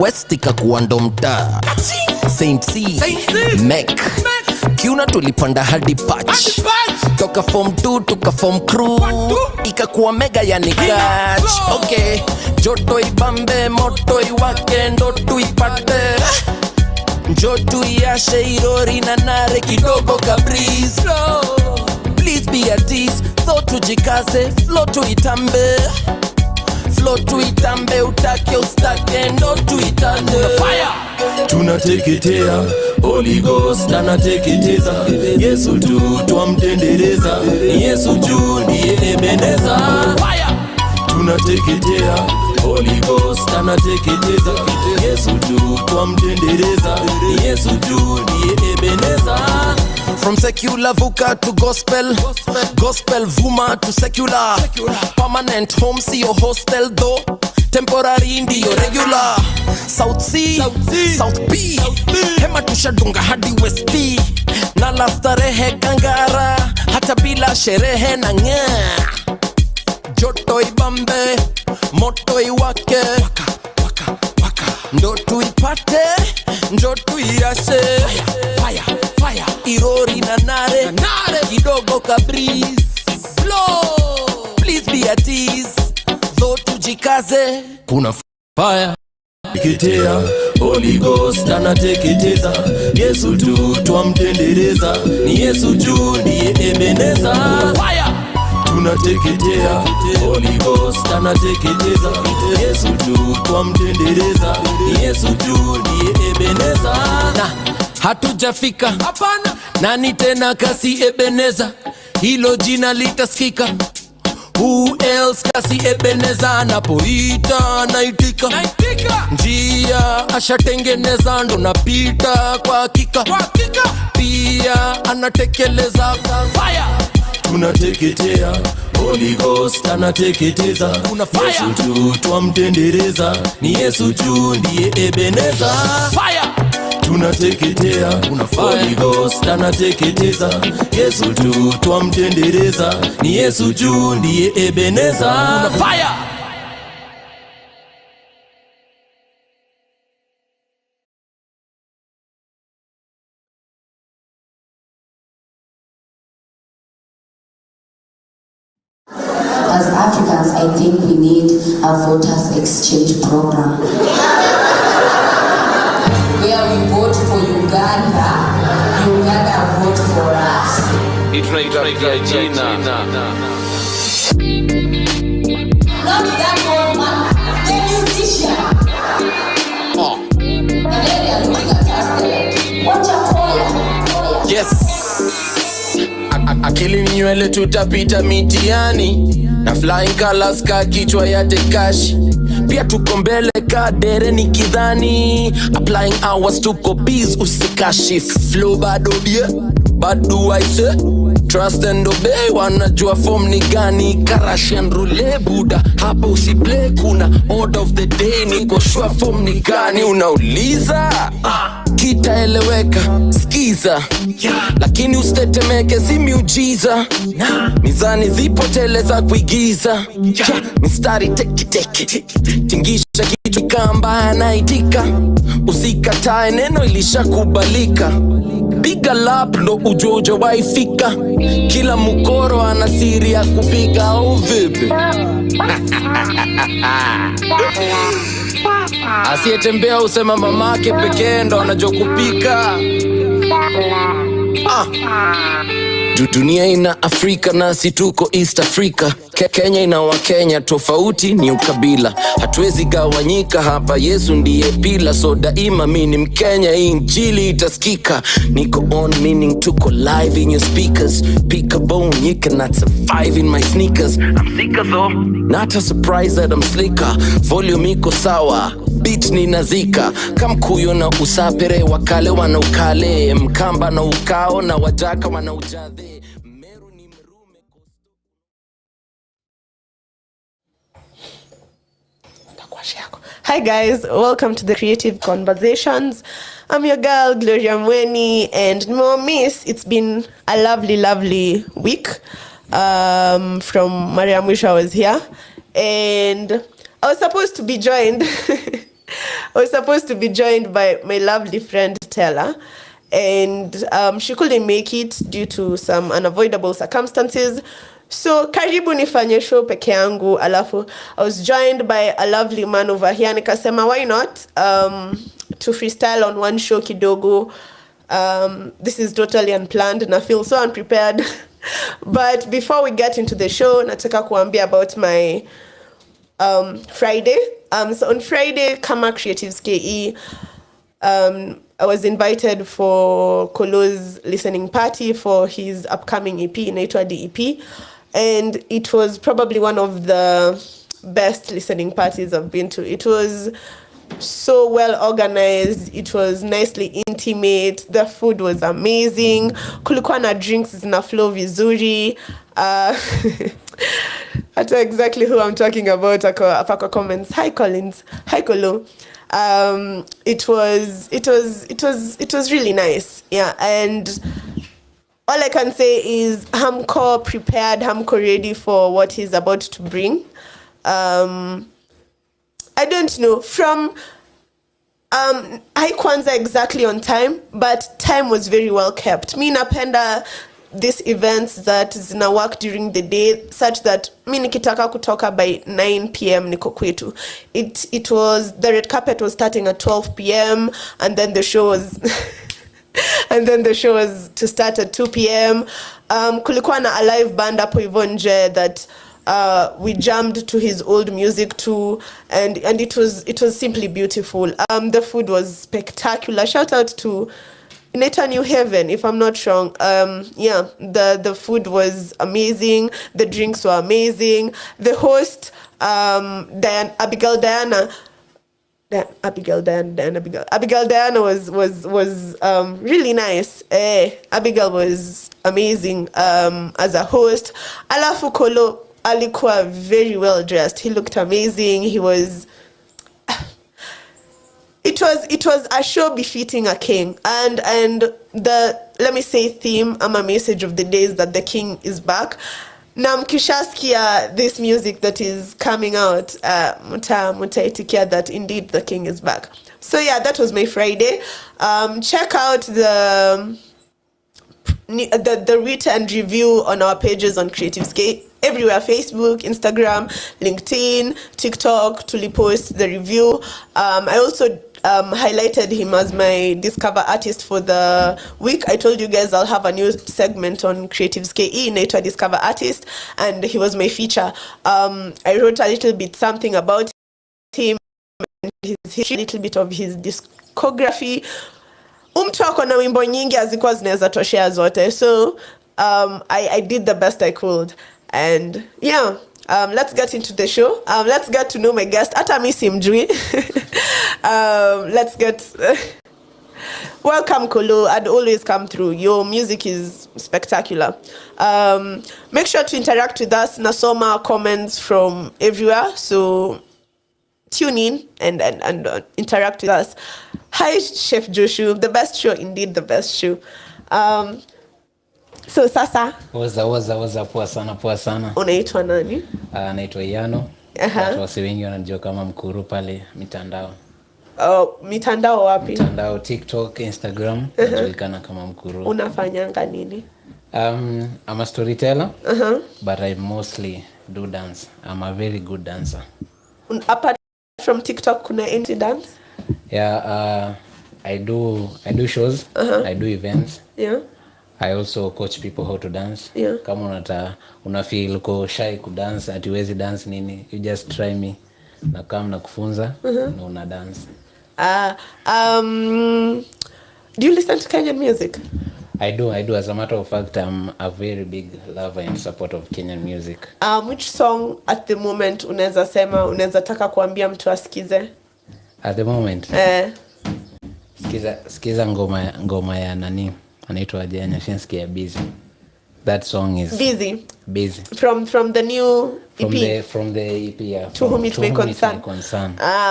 West ikakuwa ndo mtaa. Saint C, Mek Kiuna tulipanda hadi patch. Toka form 2 tuka form crew, ikakuwa mega yani catch. Okay, joto ibambe, moto iwake, ndo tuipate. Njotu iashe irori na nare kidogo ka breeze. Please be at ease, so tujikaze, flow tuitambe. Flow tuitambe, utake ustake, ndo tuitande. Fire! Tunateketea, Holy Ghost anateketeza. Yesu tu twamtendereza, Yesu juu ndiye Ebeneza. Fire! Tunateketea, Holy Ghost anateketeza. Yesu tu twamtendereza, Yesu juu ndiye Ebeneza. From secular vuka to gospel, gospel vuma to secular. Permanent home see your hostel though, temporary ndiyo regular. South C, South B, hema tushadunga hadi West B. Na la starehe kangara, hata bila sherehe na ngea. Joto ibambe, moto iwake, ndo tuipate, ndo tuiashe. Fire, irori na nare kidogo ka breeze. Flow, please be at ease, though tujikaze. Kuna fire. Teketea, Holy Ghost anateketeza. Yesu tu twamtendereza, ni Yesu juu ndiye Ebeneza. Fire! Tunateketea, Holy Ghost anateketeza. Yesu tu twamtendereza, ni Yesu juu ndiye Ebeneza. Na hatujafika hapana, nani tena kasi Ebeneza, hilo jina litasikika. Who else kasi Ebeneza, napoita naitika. Njia ashatengeneza, ndo napita kwa hakika. Pia anatekeleza. Fire! Tunateketea, Holy Ghost anateketeza. Yesu tu twamtendereza, ni Yesu juu ndiye Ebeneza. Fire! Tunateketea, Holy Ghost anateketeza. Yesu tu twamtendereza, ni Yesu juu ndiye Ebeneza. Fire! As Africans, I think we need a voters exchange program where we vote for Uganda, Uganda vote for us. Not that old man, the musician. And then they are looking at us like, what a choir. Yes. Akili nywele tutapita mitiani, na flying colors ka kichwa ya tekashi. Pia tuko mbele ka dere ni kidhani, applying hours tuko biz usikashi. Flow bado bie, bado I say, trust and obey, wanajua form ni gani. Karashian rule buda, hapa usiplay, kuna order of the day, niko sure form ni gani. Unauliza, kitaeleweka, skiza, lakini usitetemeke, si miujiza. Mizani zipo tele za kuigiza, mistari teki tingisha kichwa kamba anaitika. Usikatae neno ilishakubalika, piga lap ndo ujojo waifika. Kila mukoro ana siri ya kupika au vipi? Asiyetembea usema mamake pekee ndo anajua kupika. Dunia ina Afrika nasi tuko East Africa. Kenya ina Wakenya, tofauti ni ukabila. Hatuwezi gawanyika hapa, Yesu ndiye pila. So daima mini Mkenya, injili itasikika. Niko on meaning tuko live in your speakers. Pick a bone, you cannot survive in my sneakers. I'm sicker though, not a surprise that I'm slicker. Volume iko sawa, beat ni nazika. Kamkuyo na usapere, wakale wana ukale. Mkamba na ukao na wajaka wana ujadhe. Hi guys, welcome to the Creative Conversations. I'm your girl Gloria Mweni, and miss, it's been a lovely week. From Maria Mwisha was here, and I was supposed to be joined I was supposed to be joined by my lovely friend Tella, and she couldn't make it due to some unavoidable circumstances. So karibu nifanye show peke yangu, alafu I was joined by a lovely man over here. Nikasema why not to freestyle on one show kidogo. This is totally unplanned and I feel so unprepared. But before we get into the show, nataka kuambia about my Friday. So on Friday, kama Creatives KE, I was invited for Kolo's listening party for his upcoming EP, inaitwa DEP. And it was probably one of the best listening parties I've been to. It was so well organized. It was nicely intimate. The food was amazing. Kulikuwa na drinks zina flow vizuri. I don't know exactly who I'm talking about. Apako comments. Hi Collins. Hi Kolo. It was really nice. Yeah, and all I can say is hamko prepared, hamko ready for what he's about to bring. I don't know, from haikuanza exactly on time, but time was very well kept. Mi napenda these events that zina work during the day such that mi nikitaka kutoka by 9 p.m. niko kwetu. It was, the red carpet was starting at 12 p.m. and then the show was and then the show was to start at 2 p.m. Kulikuwa na a live band hapo hivyo nje that we jammed to his old music too, and it was simply beautiful. The food was spectacular. Shout out to Neta New Haven, if I'm not wrong. Yeah, the food was amazing. The drinks were amazing. The host, Abigail Diana was really nice. Abigail was amazing as a host. Alafu Kolo alikuwa very well dressed. He looked amazing. He was it was a show befitting a king, and the, let me say, theme, a message of the day is that the king is back. Na mkishasikia this music that is coming out, mutaitikia that indeed the king is back. So yeah, that was my Friday. Check out the written review on our pages on Kreativesconversations everywhere: Facebook, Instagram, LinkedIn, TikTok. To post the review. I also highlighted him as my Discover Artist for the week. I told you guys I'll have a new segment on Creatives KE inaitwa Discover Artist, and he was my feature. I wrote a little bit something about him and his history, a little bit of his discography. Mtu ako na wimbo nyingi hazikuwa zinaweza toshea zote, so I did the best I could, and yeah. Let's get into the show. Let's get to know my guest. Hata mi simjui. Let's get welcome Kolo. I'd always come through. Your music is spectacular. Make sure to interact with us. Nasoma comments from everywhere, so tune in and interact with us. Hi Chef Joshua, the best show, indeed the best show. So sasa waza poa sana. Unaitwa nani? Naitwa Yano. Watu wengi wanajua kama mkuru pale mitandao. Mitandao wapi? Mitandao TikTok, Instagram, najulikana kama mkuru. Unafanyanga nini? I'm a storyteller, but I mostly do dance. I'm a very good dancer. Apart from TikTok, kuna any dance? Yeah, I do shows, I do events. Yeah. I also coach people how to dance. Yeah. Kama unafeel uko shy ku dance, atiwezi dance nini, you just try me. Na kama nakufunza na una dance. Do you listen to Kenyan music? I do. As a matter of fact, I'm a very big lover and supporter of Kenyan music. Which song at the moment unaweza taka kuambia mtu asikize? At the moment? Sikiza ngoma ya nani? Anaitwa Janya Shinsky ya Busy. That song is Busy. From the new EP. From the EP, yeah. To whom it may concern.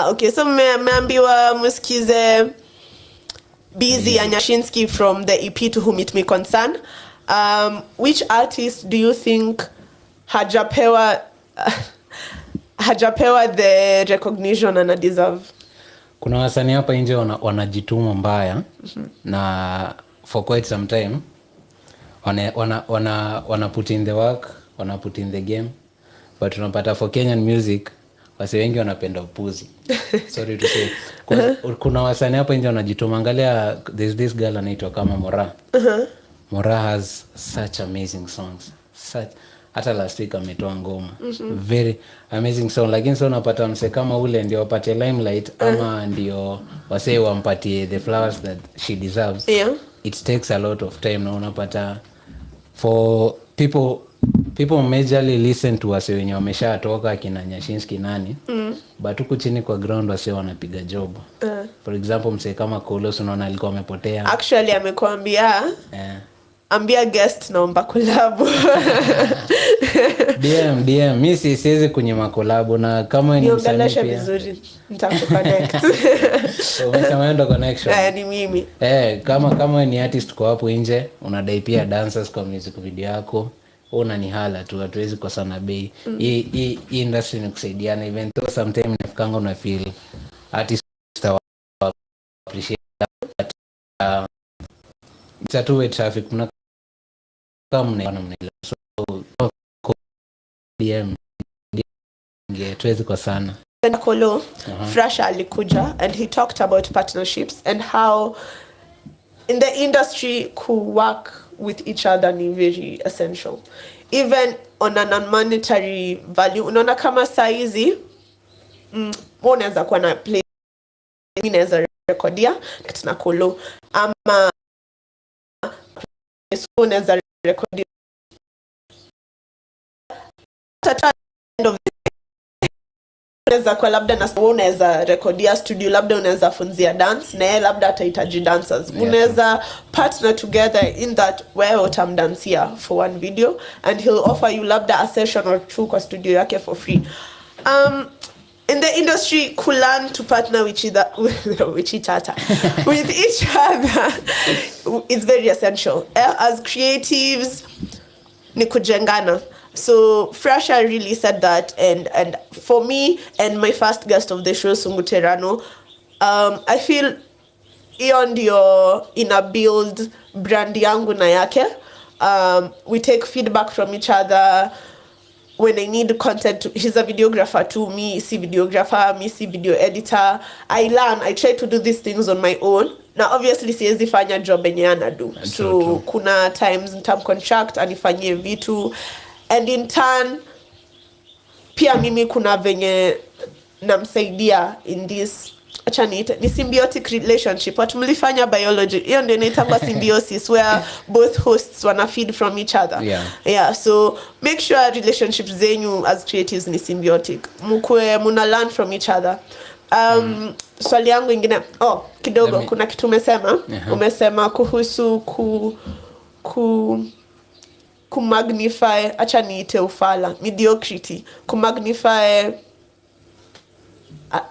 Okay. So meambiwa musikize Busy ya Nyashinsky from the EP To Whom It May Concern. Which artist do you think hajapewa the recognition and deserve? Kuna wasanii hapa nje wanajituma mbaya na for quite some time wana put in the work, wana put in the game, but unapata for Kenyan music wase wengi wanapenda upuzi. Sorry to say. Kuna wasanii hapa nje wanajituma. Angalia, there's this girl anaitwa kama Mora. Mora has such amazing songs. Hata last week ametoa ngoma. Very amazing song. Lakini so unapata mse kama ule ndio wapate limelight ama ndio wase wampatie the flowers that she deserves. Yeah. It takes a lot of time na unapata for people majorly listen to wase wenye wameshatoka kina Nyashinski nani. But huku chini kwa ground wase wanapiga job. For example mse kama Kolos unaona alikuwa amepotea. Actually amekuambia ambia guest naomba collab. DM mimi siwezi kunyima collab na kama ni msanii pia vizuri nitakuconnect. So umesema ndo connection. Ni mimi. Kama ni artist kwa hapo nje unadai pia dancers kwa music video yako. Unanihala tu, hatuwezi kosana bei. Hii industry ni kusaidiana, even though sometimes nafikanga una feel artists appreciate that, it's a two-way traffic. Mna kama mnaelewa, so DM tuwezi kosana. Kolo Fresh alikuja and he talked about partnerships and how in the industry could work with each other ni very essential, even on an non-monetary value. Unaona kama saizi unaweza kuwa na play, unaweza recordia kitu Kolo ama unaweza recordia unaweza kwa labda na unaweza recordia studio, labda unaweza funzia dance na yeye labda atahitaji dancers. Unaweza partner together in that wewe utamdancia for one video and he'll offer you labda a session or two kwa studio yake for free. In the industry, learn to partner with each other is very essential. As creatives, ni kujengana. So Frasha really said that, and for me and my first guest of the show, Sunguterano, I feel hiyo ndio ina build brand yangu na yake. We take feedback from each other. When I need content, he's a videographer too. Me, see videographer, me, see video editor. I learn, I try to do these things on my own. Now, obviously, siwezi fanya job yenye anadu. So, kuna times nitamcontract anifanyie vitu. And in turn, pia mimi kuna venye namsaidia in this, acha niite, ni symbiotic relationship. What mlifanya biology, hiyo ndio inaitwa symbiosis, where both hosts wana feed from each other. Yeah, so make sure relationships zenyu as creatives ni symbiotic. Muna learn from each other. Swali yangu ingine, kidogo, kuna kitu umesema. Umesema kuhusu kumagnify, acha niite ufala, mediocrity, kumagnify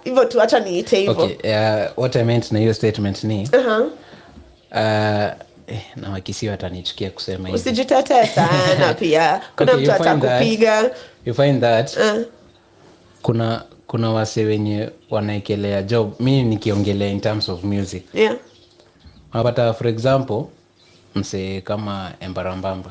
hivyo tu, acha niite hivyo. Okay, what I meant na hiyo statement ni na wakisi watanichukia kusema hivi. Usijitetee sana pia. Kuna mtu atakupiga. You find that kuna wase wenye wanaekelea job. Mimi nikiongelea in terms of music. Yeah. Unapata for example mse kama Embarambamba.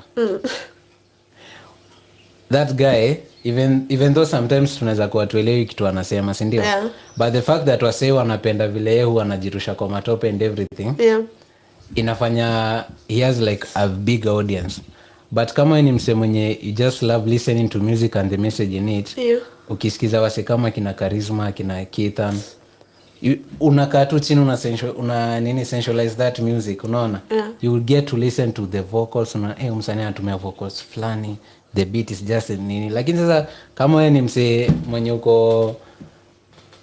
That guy, even though sometimes tunaweza kuwa tuelewi kitu anasema, si ndio? Yeah. But the fact that wase wanapenda vile yeye huwa anajirusha kwa matope and everything, inafanya he has like a big audience. But kama ni mse mwenye you just love listening to music and the message in it, ukisikiza wase kama kina Charisma, kina Keithan, unakaa tu chini una sensualize that music, unaona? You will get to listen to the vocals, msanii anatumia vocals flani, the beat is just nini. Lakini sasa kama wewe ni mse mwenye uko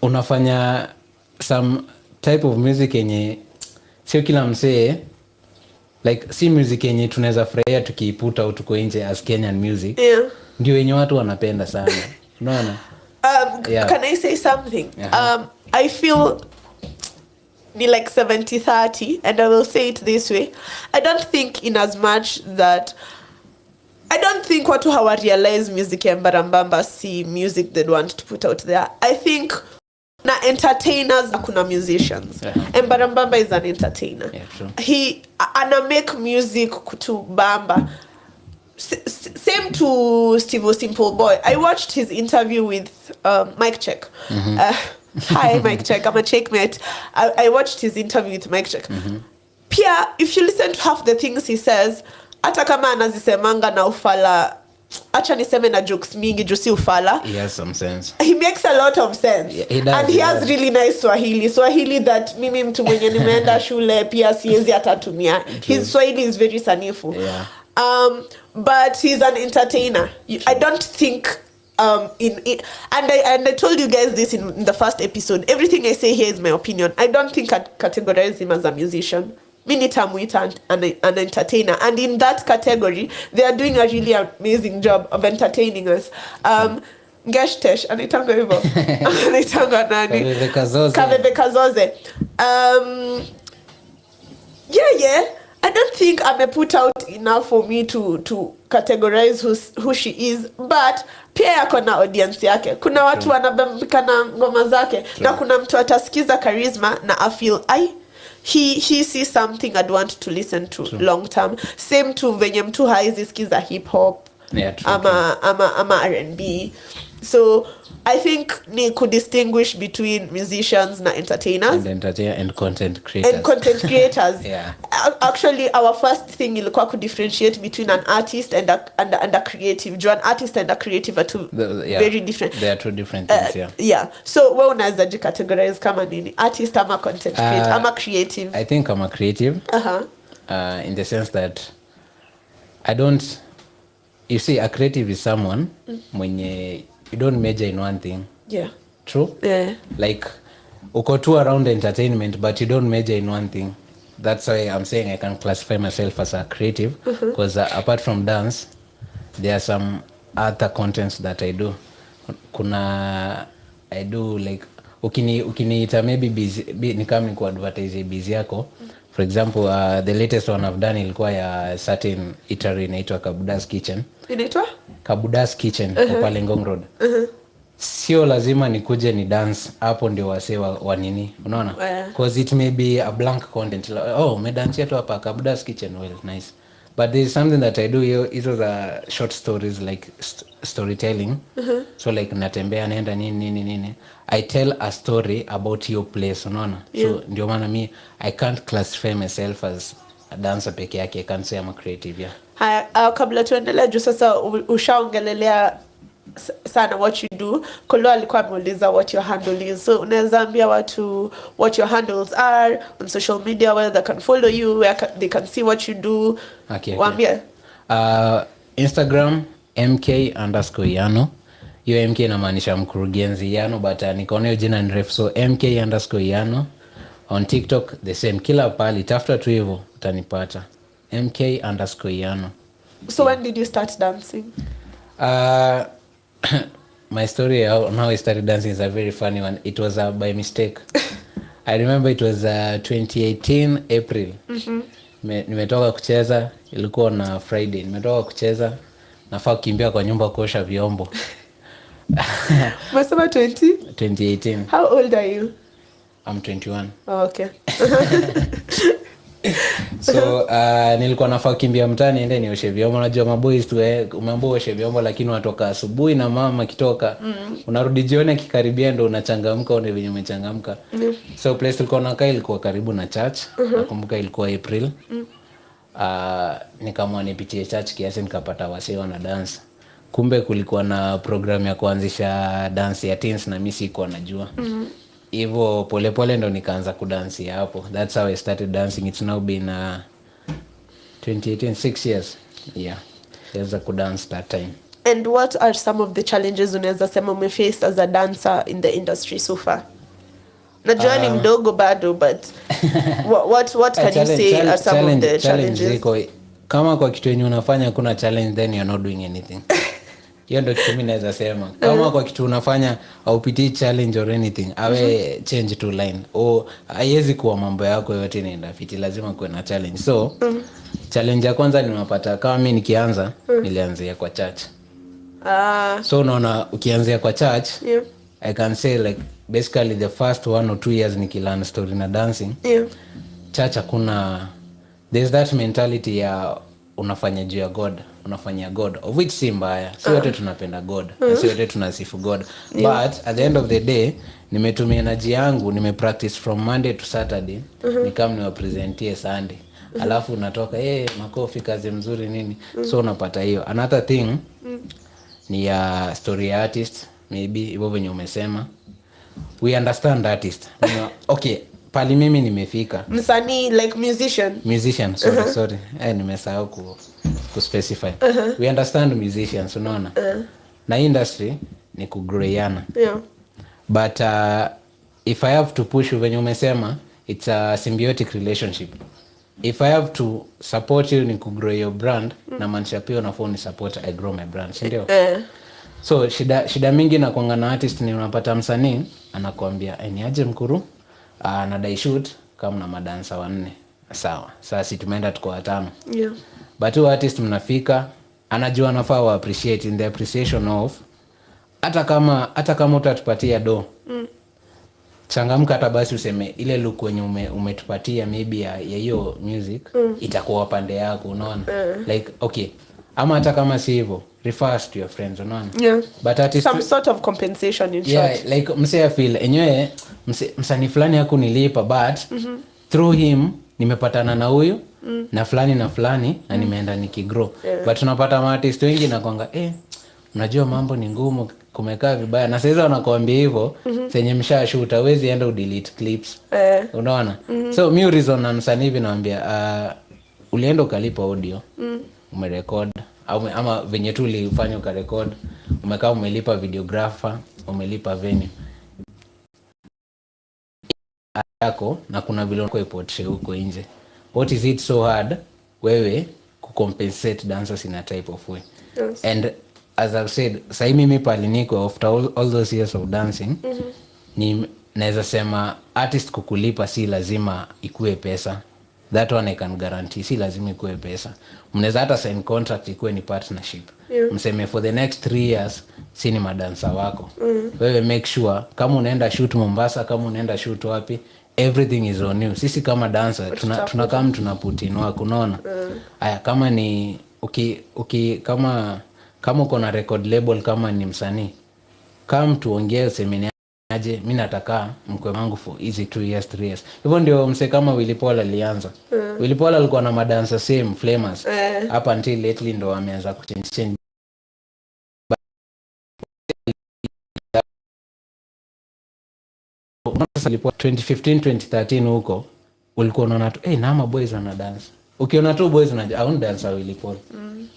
unafanya some type of music yenye sio kila mse, like si music yenye tunaweza furahia tukiiputa au tuko nje as Kenyan music, ndio yenye watu wanapenda sana, unaona? Can I say something? I feel ni like 70-30, and I will say it this way. I don't think in as much that I don't think watu hawa realize music ya Mbarambamba si music they'd want to put out there. I think kuna entertainers na kuna musicians. And Barambamba is an entertainer. True. He ana make music to bamba. Same to Steve Simple Boy. I watched his interview with Mike Check. Hi Mike Check, I'm a checkmate. I watched his interview with Mike Check. Pia, if you listen to half the things he says, hata kama anazisemanga na ufala, acha niseme na jokes mingi juu si ufala. He has some sense. He makes a lot of sense. Yeah, he does, and he has really nice Swahili that mimi mtu mwenye nimeenda shule pia siwezi atatumia. His Swahili is very sanifu. Yeah. But he's an entertainer. I don't think and I told you guys this in the first episode. Everything I say here is my opinion. I don't think I'd categorize him as a musician. Minitamuita an entertainer, and in that category they are doing a really amazing job of entertaining us. Geshtesh anaitanga hivyo. Anaitanga nani? Kaveve Kazoze. Yeah. I don't think I'm put out enough for me to categorize who she is, but pia yako na audience yake. Kuna watu wanabambika na ngoma zake, na kuna mtu atasikiza charisma na I feel he sees something I'd want to listen to long term. Same to venye mtu haizi sikiza hip hop, ama R&B. So I think ni could distinguish between musicians na entertainers and content creators. Yeah. Actually, our first thing ilikuwa could differentiate between an artist and a creative. An artist and a creative are two very different. They are two different things. Yeah. So wewe unaweza categorize kama nini? Artist ama content creator ama creative? I think I'm a creative. In the sense that I don't. You see, a creative is someone mwenye you don't major in one thing. Yeah. True? Yeah. Like, uko tu around entertainment, but you don't major in one thing. That's why I'm saying I can classify myself as a creative, because apart from dance, there are some other contents that I do. I do like, ukiniita maybe busy, ni kama ni ku-advertise busy yako. For example, the latest one I've done ilikuwa ya certain eatery inaitwa Kabuda's Kitchen. Inaitwa? Kabuda's Kitchen, pale Ngong Road. Sio lazima nikuje ni dance hapo ndio wasee wa nini, unaona? Because it may be a blank content. Oh, me dance yetu hapa Kabuda's Kitchen, well, nice. But there is something that I do here. Hizo the short stories, like storytelling. So like natembea naenda nini. I tell a story about your place, unaona? So ndio maana I can't classify myself as a dancer peke yake. I can't say I'm a creative, yeah. Haya, kabla tuendelea juu sasa ushaongelelea sana what you do. Kolo alikuwa ameuliza what your handle is. So unaweza ambia watu what your handles are on social media, where they can follow you, where they can see what you do. Okay. Waambie. Instagram MK_Yano. Hiyo MK inamaanisha mkurugenzi Yano, but nikaona hiyo jina ni refu, so MK_Yano. On TikTok the same, kila pali tafuta tu hivyo utanipata. MK_Yano. So when did you start dancing? My story on how I started dancing is a very funny one. It was by mistake. I remember it was 2018 April. Nimetoka kucheza, ilikuwa na Friday. Nimetoka kucheza, nafaa kukimbia kwa nyumba kuosha vyombo. Masema 2018. How old are you? I'm 21. Oh, okay. So nilikuwa nafaa kukimbia mtaani niende nioshe vyombo. Unajua maboys tu umeambiwa oshe vyombo, lakini watoka asubuhi na mama kitoka unarudi jioni akikaribia ndo unachangamka, une venye umechangamka. So place tulikuwa nakaa ilikuwa karibu na church. Nakumbuka ilikuwa April. Nikamwa nipitie church kiasi nikapata wasee wana dance. Kumbe kulikuwa na program ya kuanzisha dance ya teens na mimi sikuwa najua. Hivyo polepole ndo nikaanza kudansi hapo. That's how I started dancing. It's now been 2018, 6 years. Yeah. Nianza kudance that time. And what are some of the challenges unaweza sema umeface as a dancer in the industry so far? Najua ni mdogo bado, but what can you say are some of the challenges? Kama kwa kitu yenye unafanya kuna challenge, then you're not doing anything. Hiyo ndio kitu mimi naweza sema. Kama kwa kitu unafanya haupitii challenge or anything, awe change to line. Haiwezi kuwa mambo yako yote inaenda fiti, lazima kuwe na challenge. So challenge ya kwanza nimepata kama mimi nikianza, nilianzia kwa church. So unaona ukianzia kwa church, I can say like basically the first 1 or 2 years nikilearn story na dancing, church hakuna, there's that mentality ya unafanya juu ya God, unafanya God, of which si mbaya, si wote tunapenda God, na si wote tunasifu God, but at the end of the day nimetumia energy yangu, nimepractice from Monday to Saturday, nikam niwapresentie Sunday, alafu unatoka makofi, kazi mzuri nini, so unapata hiyo. Another thing ni ya story artist, maybe hivyo venye umesema, we understand artist. Okay, pali mimi nimefika msanii, like musician, sorry nimesahau ku specify. We understand musicians, unaona, na industry ni kugrowana, but if I have to push venye umesema, it's a symbiotic relationship. If I have to support you ni kugrow your brand, na manisha pia unafaa ni support I grow my brand, si ndio? So shida mingi na kuanga na artist ni unapata msanii anakuambia ni aje mkuru, nadai shoot kama na madansa 4, sawa, sasa tumeenda tuko 5, but artist mnafika, anajua anafaa wa appreciate in the appreciation of, hata kama utatupatia do, changamka hata basi useme ile look wenye umetupatia maybe ya hiyo music itakuwa pande yako, unaona, like okay, ama hata kama si hivyo, refers to your friends, unaona, but artist, some sort of compensation in short, like msee feel enyewe msanii fulani yako nilipa, but through him nimepatana na huyu na fulani na nimeenda nikigrow, but tunapata artist wengi na kwanga unajua mambo ni ngumu, kumekaa vibaya, na sasa wanakuambia hivyo senye mshashoot hawezi enda udelete clips, unaona. So mi reason na msanii hivi naambia, ulienda ukalipa audio, umerecord ama venye tu ulifanya ukarecord, umekaa umelipa videographer, umelipa venue yako, na kuna vile uko ipotre huko nje. What is it so hard wewe kucompensate dancers in a type of way? And as I've said, sai mimi pali niko after all those years of dancing, ni naweza sema artist kukulipa si lazima ikue pesa. That one I can guarantee, si lazima ikue pesa. Mnaweza hata sign contract ikue ni partnership. Mseme for the next 3 years si ni madansa wako. Wewe make sure kama unaenda shoot Mombasa, kama unaenda shoot wapi, everything is on you. Sisi kama dancer tunakam tunaput in work, unaona. Aya, kama ni kama uko na record label, kama ni msanii, kama tuongee useme aje, mimi nataka mkwe wangu for easy 2 years 3 years. Hivyo ndio mse kama Willy Paul alianza. Willy Paul alikuwa na madancer same flamers up until lately ndo wameanza kuchange. 2015 2013 huko ulikuwa unaona tu Nama boys wana dance. Ukiona tu boys unajua au dancer Willy Paul.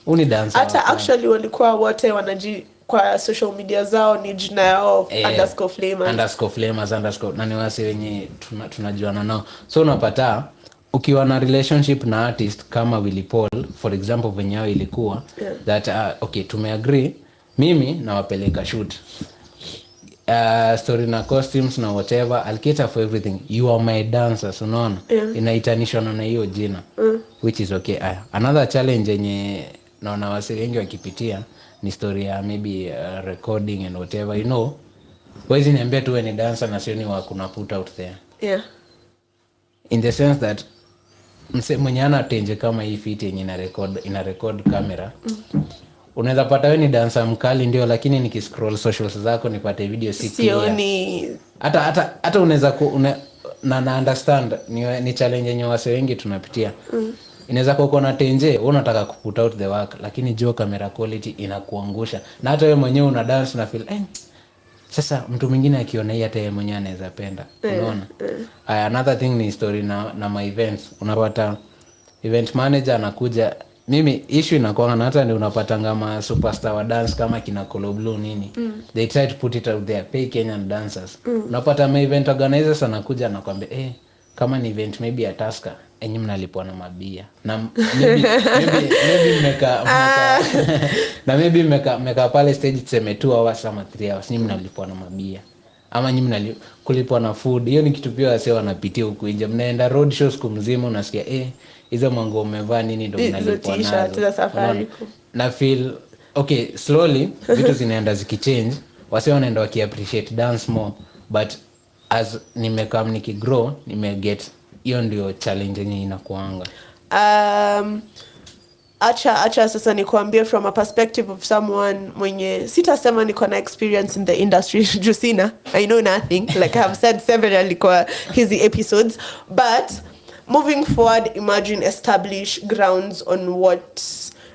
Uni dancer. Hata actually walikuwa wote wanaji kwa social media zao ni jina yao _flamers _ na ni wase wenye tunajuana nao. So unapata ukiwa na relationship na artist kama Willy Paul for example venye yao ilikuwa that okay tumeagree, mimi nawapeleka shoot story na costumes na whatever, I'll cater for everything, you are my dancers, unaona. Inaitanishwa na hiyo jina which is okay. Another challenge yenye naona wase wengi wakipitia ni story ya maybe recording and whatever, you know. Wezi niambia tu ni dancer na sio ni wa kuna put out there. In the sense that mwenye ana tenje kama hii fit yenye ina record camera, unaweza pata wewe ni dancer mkali ndio, lakini nikiscroll socials zako nipate video sioni. Hata unaweza na understand ni challenge yenye wase wengi tunapitia. Inaweza kuwa na tenje, wewe unataka kuput out the work, lakini jua camera quality inakuangusha. Na hata wewe mwenyewe una dance na feel sasa mtu mwingine akiona hii hata yeye mwenyewe anaweza penda. Unaona? Another thing ni story na my events. Unapata event manager anakuja, mimi issue inakuwa na hata ndio unapata kama superstar wa dance kama kina Colo Blue nini. They try to put it out there, pay Kenyan dancers. Unapata my event organizers anakuja anakuambia kama ni event maybe ya Tusker, enyi mnalipwa na mabia. Na maybe mmeka pale stage tuseme 2 hours ama 3 hours, nyinyi mnalipwa na mabia. Ama nyinyi kulipwa na food. Hiyo ni kitu pia wase wanapitia huko nje. Mnaenda road shows kumzima unasikia hizo mango umevaa nini ndio mnalipwa nazo. Na feel okay, slowly vitu zinaenda zikichange. Wase wanaenda wakiappreciate dance more. but as nimekam nikigrow nimeget hiyo ndio challenge yenye inakuanga. Acha sasa nikuambie from a perspective of someone mwenye sitasema niko na experience in the industry Jusina, I know nothing like I have said severally kwa hizi episodes, but moving forward, imagine establish grounds on what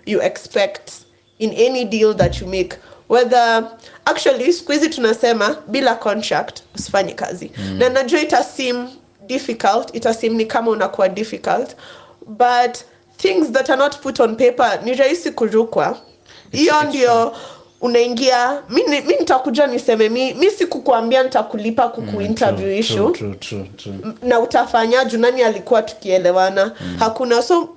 you expect in any deal that you make, whether actually siku hizi tunasema bila contract usifanye kazi. Na najua itaseem difficult, itaseem ni kama unakuwa difficult, but things that are not put on paper ni rahisi kurukwa. Hiyo ndio unaingia, mimi nitakuja niseme mimi sikukuambia nitakulipa kukuinterview issue. True. Na utafanya juu nani alikuwa tukielewana. Hakuna, so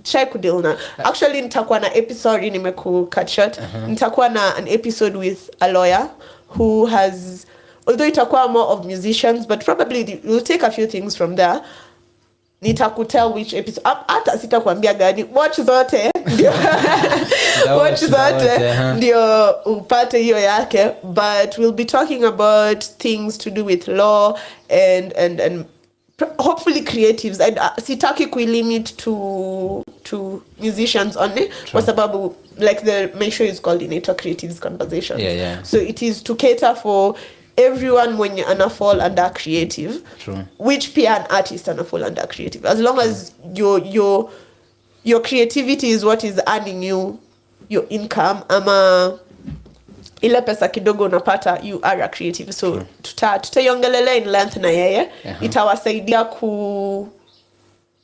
try kudeal na. Actually nitakuwa na episode nimeku-cut short. Nitakuwa na an episode with a lawyer who has, although itakuwa more of musicians, but probably we'll take a few things from there. Nitakutel which episode, hata sitakwambia gani, watch zote ndio watch zote ndio upate hiyo yake, but we'll be talking about things to do with law and hopefully creatives. Sitaki kuilimit to musicians only kwa sababu like my show is called Kreativesconversations. So it is to cater for everyone mwenye ana fall under creative. True. Which pia an artist ana fall under creative, as long as your creativity is what is earning you your income, ama ile pesa kidogo unapata, you are a creative. So tutaiongelelea in length na yeye. Itawasaidia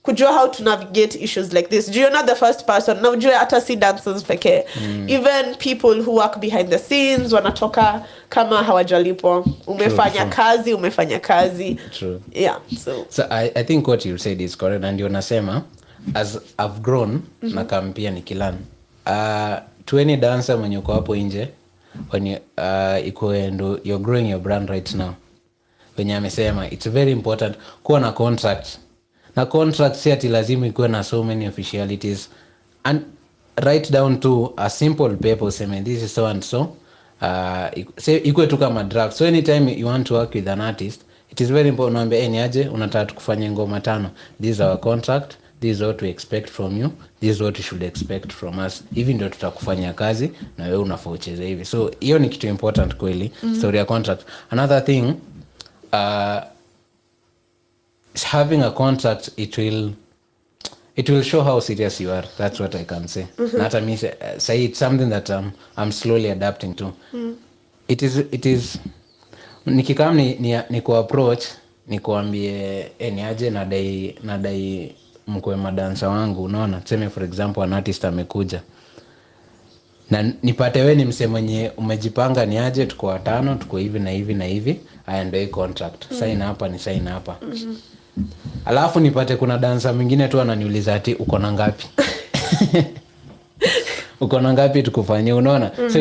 kujua how to navigate issues like this. You're not the first person. Na ujue hata si dancers pekee. Even people who work behind the scenes wanatoka kama hawajalipwa. Umefanya kazi. True. Yeah. So I think what you said is correct, and nasema as I've grown na kampia nikilan. To any dancer mwenye uko hapo nje, when you're growing your brand right now. Wenye amesema it's very important kuwa na contract. Na contract si ati lazima ikuwe na so many officialities, and write down to a simple paper useme this is so and so, ikuwe tu kama draft. So anytime you want to work with an artist, it is very important unaambia niaje unataka tukufanye ngoma 5, this is our contract, this is what we expect from you, this is what you should expect from us, hivi ndio tutakufanyia kazi na wewe unafaa ucheze hivi. So hiyo ni kitu important kweli. Story ya contract. Another thing, having a contract, it will show how serious you are. That's what I can say. Not me say it's something that I'm slowly adapting to. It is nikikam ni ku approach nikuambie niaje nadai mkwe madansa wangu, unaona, tuseme for example an artist amekuja na nipate wewe ni msemo mwenye umejipanga niaje tuko 5 tuko hivi na hivi na hivi, I ndio contract sign hapa ni sign hapa. Alafu nipate kuna dansa mwingine tu ananiuliza ati uko na ngapi uko na ngapi tukufanyie, unaona. So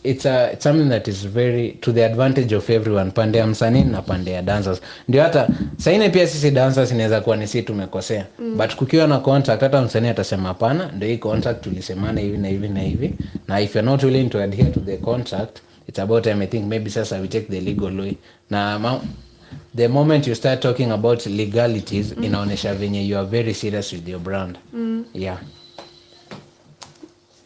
it's something that is very to the advantage of everyone, pande ya msanii na pande ya dancers. Ndio hata saine pia sisi dancers inaweza kuwa ni sisi tumekosea, but kukiwa na contract hata msanii atasema hapana, ndio hii contract tulisemana hivi na hivi na hivi, na if you're not willing to adhere to the contract, it's about time I think maybe sasa we take the legal way. Na the moment you start talking about legalities, inaonesha venye you are very serious with your brand. Yeah.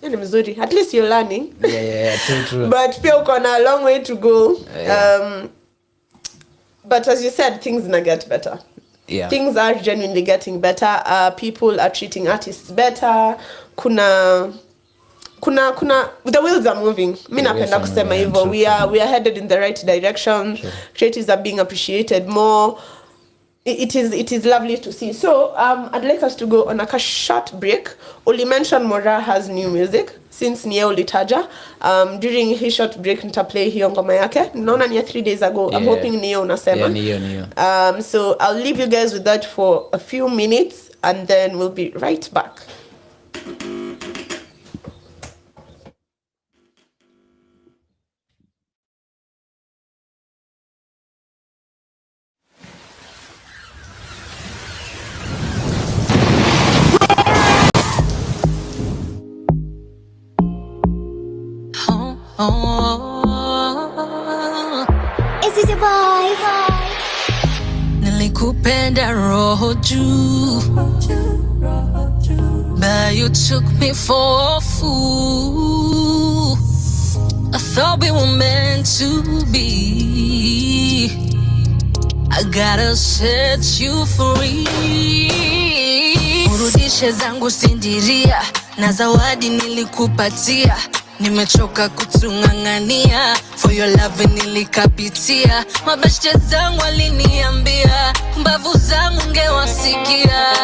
Ni mzuri. At least you're learning. Yeah, true. But pia uko na a long way to go. But as you said, things na get better. Yeah. Things are genuinely getting better. People are treating artists better. Kuna the wheels are moving. Mimi napenda kusema hivyo. We are headed in the right direction. Sure. Creatives are being appreciated more. It is lovely to see. So I'd like us to go on a short break. Uli mentioned Mora has new music since niye ulitaja. During his short break nitaplay hiyo ngoma yake. Naona ni 3 days ago. I'm hoping niye unasema. Niyo. So I'll leave you guys with that for a few minutes and then we'll be right back. Is this your boy? Nilikupenda roho juu, but you took me for a fool. I thought we were meant to be. I gotta set you free. Urudishe zangu sindiria na zawadi nilikupatia. Nimechoka kutungangania, for your love nilikapitia. Mabeshte zangu waliniambia, mbavu zangu ngewasikia.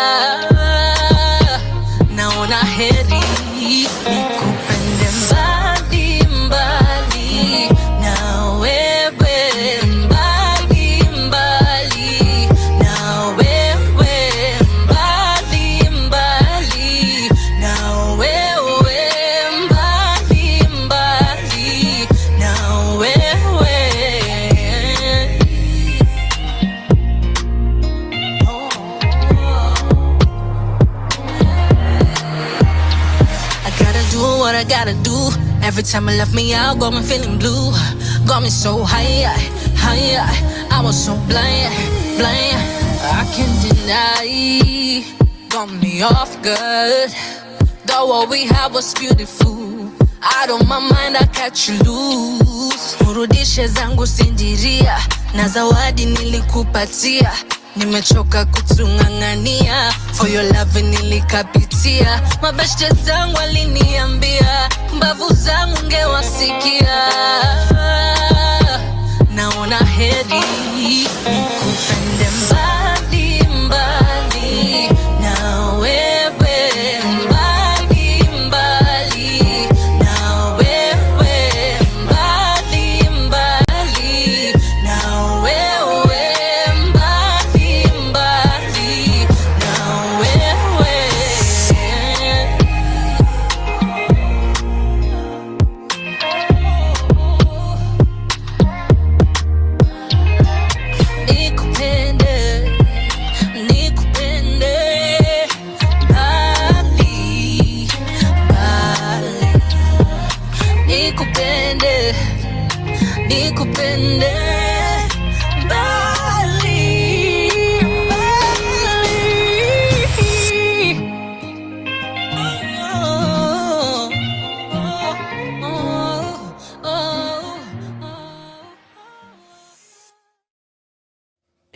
Naona heri nikupende mbali mbali na wewe, mbali mbali na wewe, mbali mbali na wewe, mbali mbali na wewe. I gotta do what I gotta do. Every time I left me out, got me feeling blue. Got me so high, high. I was so blind, blind. I can't deny. Got me off guard. Though what we had was beautiful. Out of my mind, I catch you loose. Urudishe zangu sindiria na zawadi nilikupatia. Nimechoka kutungangania, for your love nilikapitia. Mabeshte zangu waliniambia, mbavu zangu ngewasikia. Naona heri nikupende mbali mbali na wewe, mbali mbali na wewe, mbali mbali na wewe, mbali mbali na wewe. Nikupende, nikupende mbali mbali. Nikupende, nikupende mbali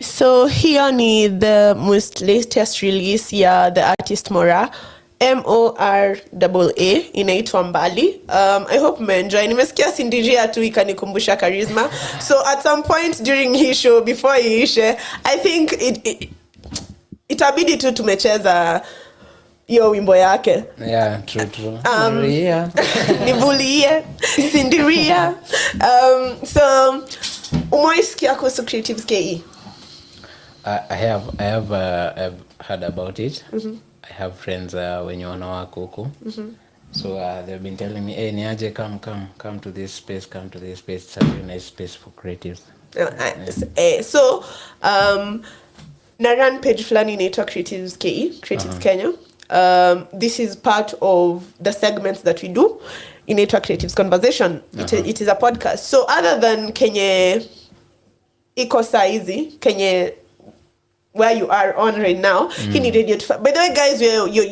So hiyo ni the most latest release ya the artist Mora, Moraa, inaitwa Mbali. I hope mmeenjoy. Nimesikia sindiria tu ikanikumbusha Charisma. So at some point during his show, before iishe, I think itabidi tu tumecheza hiyo wimbo yake. Yeah, true. Yeah. Nivulie sindiria. So umeisikia kuhusu Creatives KE? I have heard about it. Mm-hmm. I have friends wenye wanawako huko. Mm-hmm. So they've been telling me, hey, niaje, come to this space, It's a very nice space for creatives. So na run page fulani inaitwa Creatives KE, Creatives Kenya. This is part of the segments that we do. Inaitwa Kreativesconversations. It is a podcast. So other than Kenya iko saizi, Kenya where you are on right now, Hini Radio 254. By the way, guys,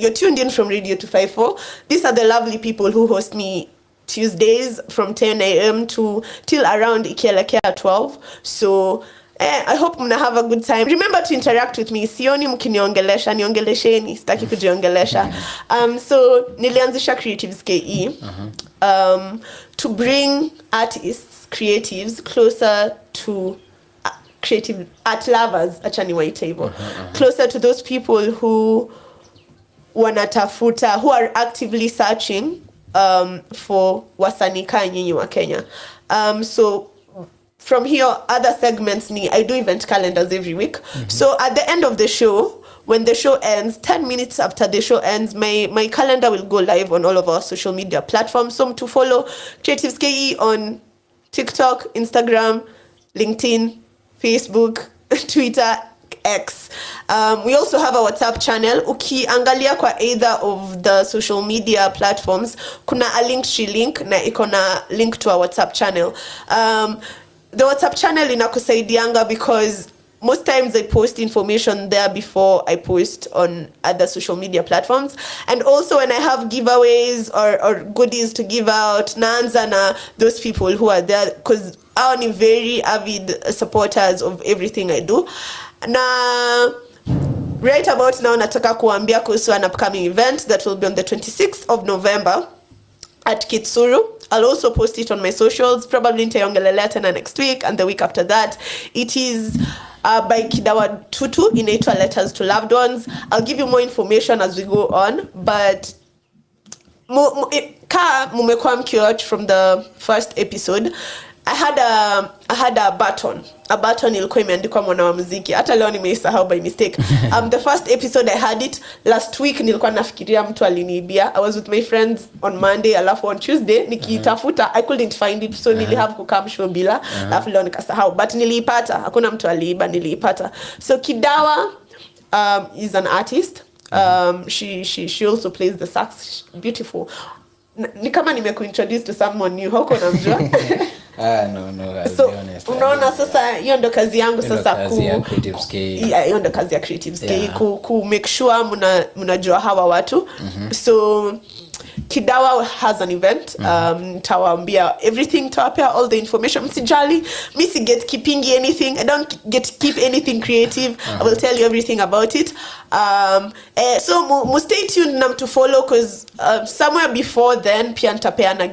you're tuned in from Radio 254. These are the lovely people who host me Tuesdays from 10 a.m. till around ikielekea 12. So I hope mna have a good time. Remember to interact with me. Sioni mkiniongelesha, niongelesheni, sitaki kujiongelesha. So nilianzisha Creatives KE to bring artists, creatives closer to creative art lovers, achani waite hivyo, closer to those people who wanatafuta, who are actively searching for wasanii kaa nyinyi wa Kenya. So from here, other segments I do event calendars every week. So at the end of the show, when the show ends, 10 minutes after the show ends, my calendar will go live on all of our social media platforms. So to follow Creatives KE on TikTok, Instagram, LinkedIn, Facebook, Twitter, X. We also have a WhatsApp channel. Ukiangalia kwa either of the social media platforms, kuna a link na ikona link to our WhatsApp channel. The WhatsApp channel inakusaidianga because most times I post information there before I post on other social media platforms. And also when I have giveaways or goodies to give out, naanza na those people who are there, because I am very avid supporters of everything I do. Na right about now nataka kuambia kuhusu an upcoming event that will be on the 26th of November at Kitsuru. I'll also post it on my socials, probably nitaiongelelea tena next week and the week after that. It is by Kidawa Tutu, inaitwa Letters to Loved Ones. I'll give you more information as we go on, but ka mumekuwa mkiwatch from the first episode, I had a button ilikuwa imeandikwa mwana wa muziki. Hata leo nimeisahau by mistake. The first episode I had it last week, nilikuwa nafikiria mtu aliniibia. I was with my friends on Monday, alafu on Tuesday nikiitafuta I couldn't find it, so nili have kukam show bila. Alafu leo nikasahau, but niliipata. Hakuna mtu aliiba, niliipata. So Kidawa is an artist. She also plays the sax. Beautiful. Ni kama nimekuintroduce to someone new. Hauko namjua? No, so unaona sasa hiyo ndo kazi yangu sasa hiyo ndo kazi ya Kreativesconversations, ku make sure mnajua hawa watu. So Kidawa has an event. Tawaambia everything, tawapea all the information. Msijali, mi si get keeping anything. I don't keep anything creative. I will tell you everything about it. So stay tuned na to follow, because somewhere before then pia nitapeana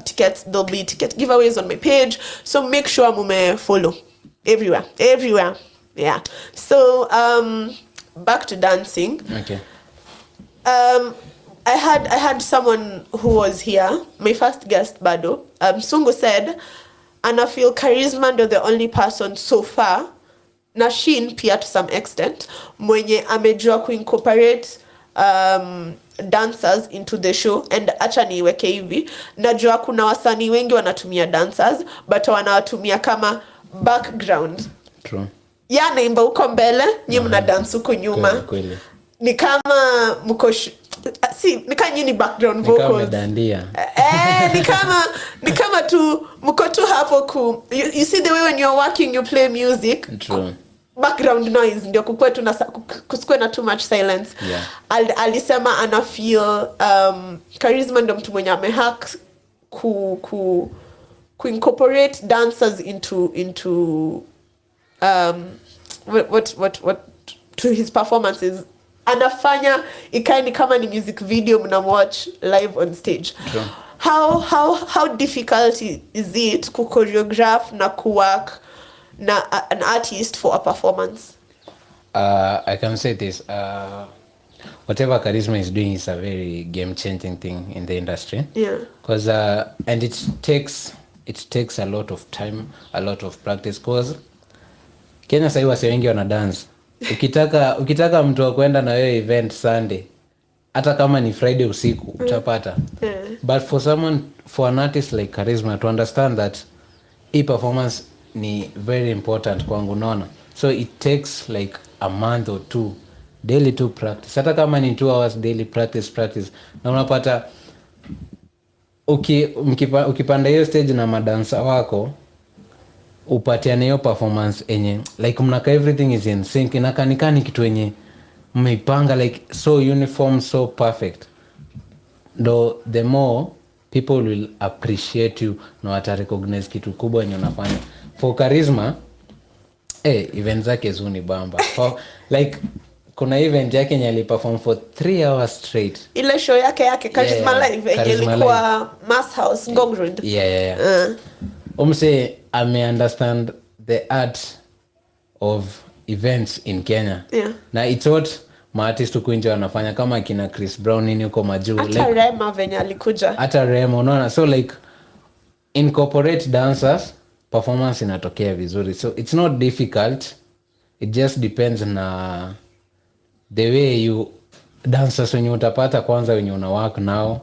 tickets. There'll be ticket giveaways on my page, so make sure mume follow everywhere. Yeah. So back to dancing. Okay. I had someone who was here, my first guest Bado. Sungu said, and I feel Charisma ndo the only person so far, na Shin pia to some extent, mwenye amejua kuincorporate dancers into the show. And acha niweke hivi, najua kuna wasanii wengi wanatumia dancers, but wanawatumia kama background. True. Ya naimba uko mbele, nyi mna dance uko nyuma. Kweli. Ni kama mko ni kama nyinyi background vocals. Ni kama tu mko tu hapo ku you see the way when you're working you play music. True. Background noise ndio kukwe tu na kusikwe na too much silence. Yeah. Alisema ana feel Charisma ndo mtu mwenye amehack ku incorporate dancers into what to his performances. Anafanya ikaini kama ni music video mna watch live on stage. True. How difficult is it ku choreograph na ku work na an artist for a performance? I can say this, whatever Charisma is doing is a very game changing thing in the industry. Yeah. Because and it takes a lot of time, a lot of practice, because Kenya sasa wase wengi wana dance. Ukitaka mtu wa kwenda na wewe event Sunday, hata kama ni Friday usiku utapata. But for an artist like Charisma to understand that hii performance ni very important kwangu, naona. So it takes like a month or two daily to practice. Hata kama ni 2 hours daily practice. Na unapata ukipanda hiyo stage na madansa wako, upatiane hiyo performance enye like mnaka everything is in sync, inakanikani kitu enye mmeipanga like so uniform, so perfect. Though the more people will appreciate you na wata recognize kitu kubwa yenye unafanya. For Charisma events zake zuni bamba. Like kuna event yake yenye aliperform for 3 hours straight. Ile show yake Charisma live ilikuwa Mass House Ngong Road. Yeah. Umse understand the art of events in Kenya. Yeah. Na it's what maartist huko nje wanafanya, kama kina Chris Brown nini huko majuu. Hata like, Rema venye alikuja. Hata Rema unaona. So like incorporate dancers, performance inatokea vizuri. So it's not difficult. It just depends na the way you dancers wenye utapata kwanza wenye una work now,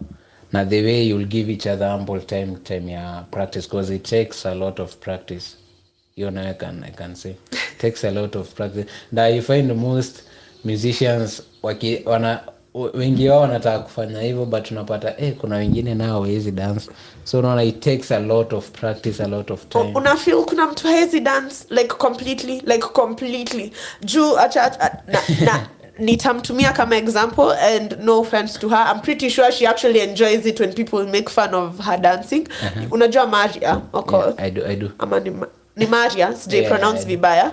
na the way you'll give each other ample time ya practice, because it takes a lot of practice. You know, I can say it takes a lot of practice. That you find most musicians wengi wao wanataka kufanya hivyo, but unapata kuna wengine nao hawezi dance, so unaona it takes a lot of practice, a lot of time. Una feel kuna mtu hawezi dance like completely juu acha na nitamtumia kama example, and no offense to her, I'm pretty sure she actually enjoys it when people make fun of her dancing. Unajua Maria okay? Yeah, I do ama ni Maria sijai pronounce vibaya.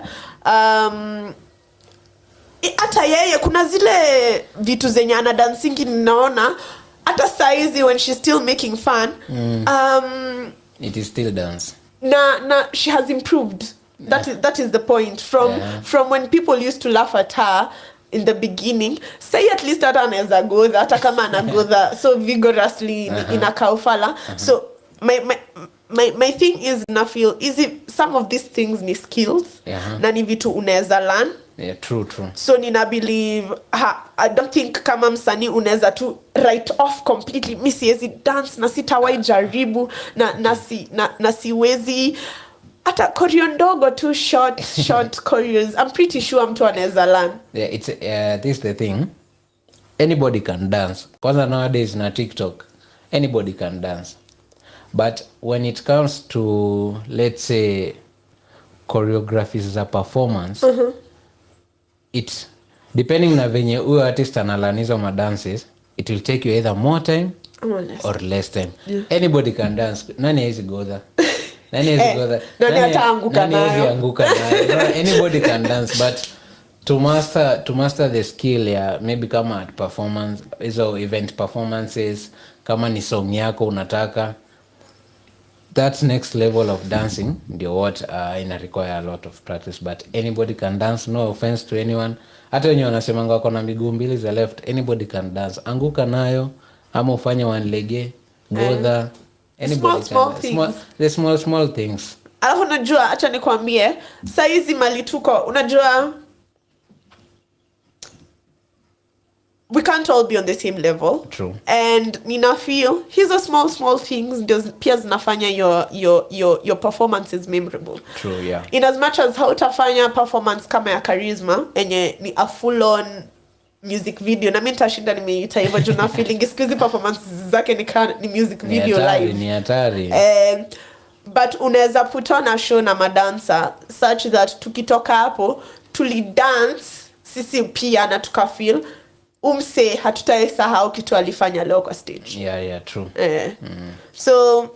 Hata yeye kuna zile vitu zenye ana dancing ninaona hata saizi when she's still making fun it is still dance na she has improved. That is the point from when people used to laugh at her in the beginning. Say at least hata anaweza godha, hata kama anagodha so vigorously inakaa ufala. So my thing is na feel easy, some of these things ni skills na ni vitu unaweza learn. Yeah, true. So nina believe I don't think kama msanii unaweza tu write off completely, mi siwezi dance na sitawai jaribu na siwezi hata choreo ndogo tu short choreos. I'm pretty sure mtu anaweza learn. Yeah, it's this is the thing, anybody can dance. Kwanza nowadays na TikTok anybody can dance, but when it comes to let's say choreographies za performance it's depending na venye huyo artist analanizo ma dances, it will take you either more time or less time. Anybody can dance. Nani hawezi godha? Nani ataanguka nayo? Anybody can dance, but to master the skill ya maybe kama at performance hizo event performances, kama ni song yako unataka, that's next level of dancing, ndio what ina require a lot of practice, but anybody can dance. No offense to anyone, hata wenye wanasemanga wako na miguu mbili za left, anybody can dance. Anguka nayo ama ufanye one lege godha, anybody small can things. The small things. Alafu unajua acha nikwambie saizi mali tuko, unajua we can't all be on the same level. True. And nina feel hizo small things ndio pia zinafanya your performance is memorable. True, yeah. In as much as hautafanya performance kama ya charisma enye ni a full on music video, na mimi nitashinda nimeita hivyo juu na feeling squeeze performance zake ni music video live. Ni hatari. But unaweza put on a show na madancer such that tukitoka hapo tulidance sisi pia na tukafeel umse hatutaisahau kitu alifanya leo kwa stage. Yeah, true. So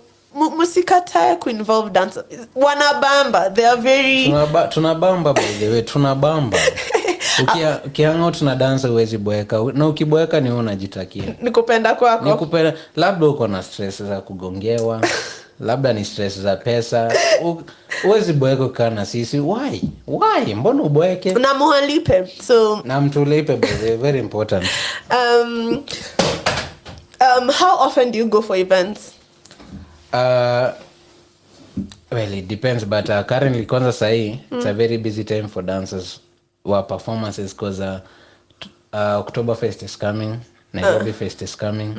musikatae kuinvolve dancer. Wanabamba, they are very tunabamba by the way, tunabamba. Ukianga tuna dance uwezi boeka, na ukiboeka ni wewe unajitakia. Nikupenda kwako. Nikupenda, labda uko na stress za kugongewa, labda ni stress za pesa. Uwezi boeka kana sisi. Why? Mbona uboeke? Na muhalipe. So na mtu lipe, very important. How often do you go for events? Well, it depends, but currently kwanza sahi it's a very busy time for dancers or performances because Oktoberfest is coming, Nairobi Fest is coming.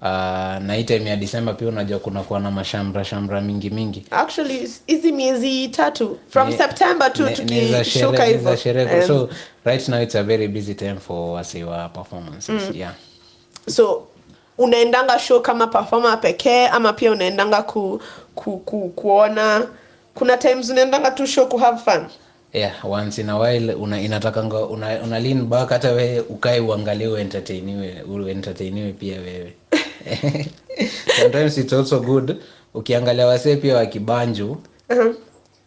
Na hii time ya December pia unajua kuna kuwa na mashambra mingi. Actually hizi miezi 3 from September to tukishuka hivyo. So right now it's a very busy time for our performances. Yeah. So unaendanga show kama performer pekee ama pia unaendanga kuona, kuna times unaendanga tu show ku have fun? Yeah, once in a while inatakanga una lean back hata wewe ukae uangalie entertainiwe pia wewe. Sometimes it's also good ukiangalia wasee pia wakibanju.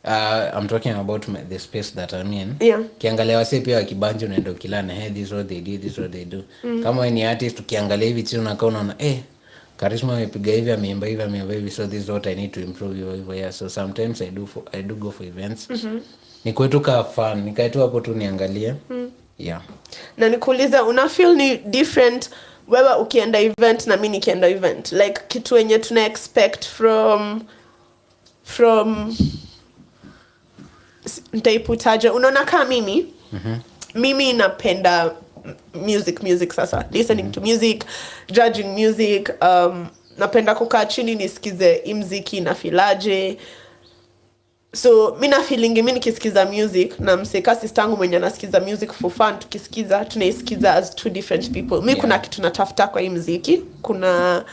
I'm talking about the space that I'm in. Yeah. Ukiangalia wasee pia wakibanju unaenda ukilana, hey, this is what they did, this is what they do. Kama ni artist ukiangalia hivi chini unaona charisma amepiga hivi, ameimba hivi, so this is what I need to improve hivyo. Yeah, so sometimes I do go for events. Ni kwetu ka fun, nikaitu hapo tu niangalie. Yeah. Na nikuuliza, una feel ni different wewe ukienda event na mimi nikienda event? Like kitu yenye tuna expect from nitaiputaje? Unaona kama mimi napenda music sasa, listening to music, judging music, napenda kukaa chini nisikize muziki na filaje. So mina feeling mimi nikisikiza music na mseka sistangu mwenye anasikiza music for fun, tukisikiza tunaisikiza as two different people. Mi kuna kitu natafuta kwa hii muziki, kuna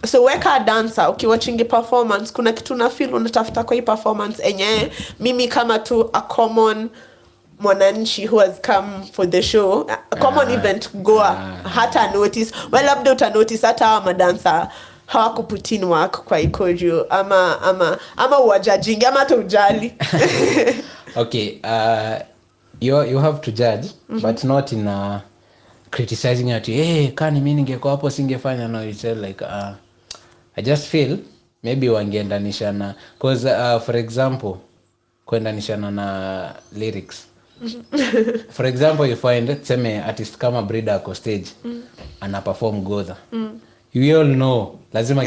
so weka dancer ukiwatching performance, kuna kitu na feel unatafuta kwa hii performance enye mimi kama tu a common mwananchi who has come for the show, a common event goer hata notice. Well, labda uta notice hata wa madancer hawakuputin work kwa ikojo ama uwajajingi ama hata ujali. Okay, you have to judge, but not in criticizing at kani mimi ningekuwa hapo singefanya. No, it's like I just feel maybe wangeendanisha na cause for example kuendanishana na lyrics. For example, you find seme artist kama Brida ako stage ana perform Godha. You all know lazima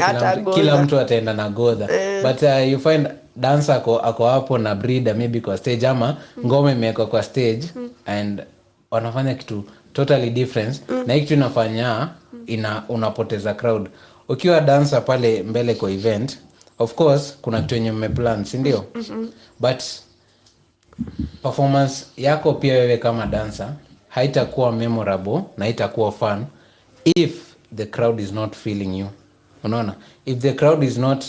kila mtu ataenda na Godha. But you find dancer ako hapo na Brida maybe kwa stage ama ngome imewekwa kwa stage and wanafanya kitu totally different na hicho inafanya unapoteza crowd. Ukiwa dancer pale mbele kwa event, of course kuna kitu yenye mmeplan, si ndio? But performance yako pia wewe kama dancer haitakuwa memorable na haitakuwa fun if the crowd is not feeling you. Unaona? If the crowd is not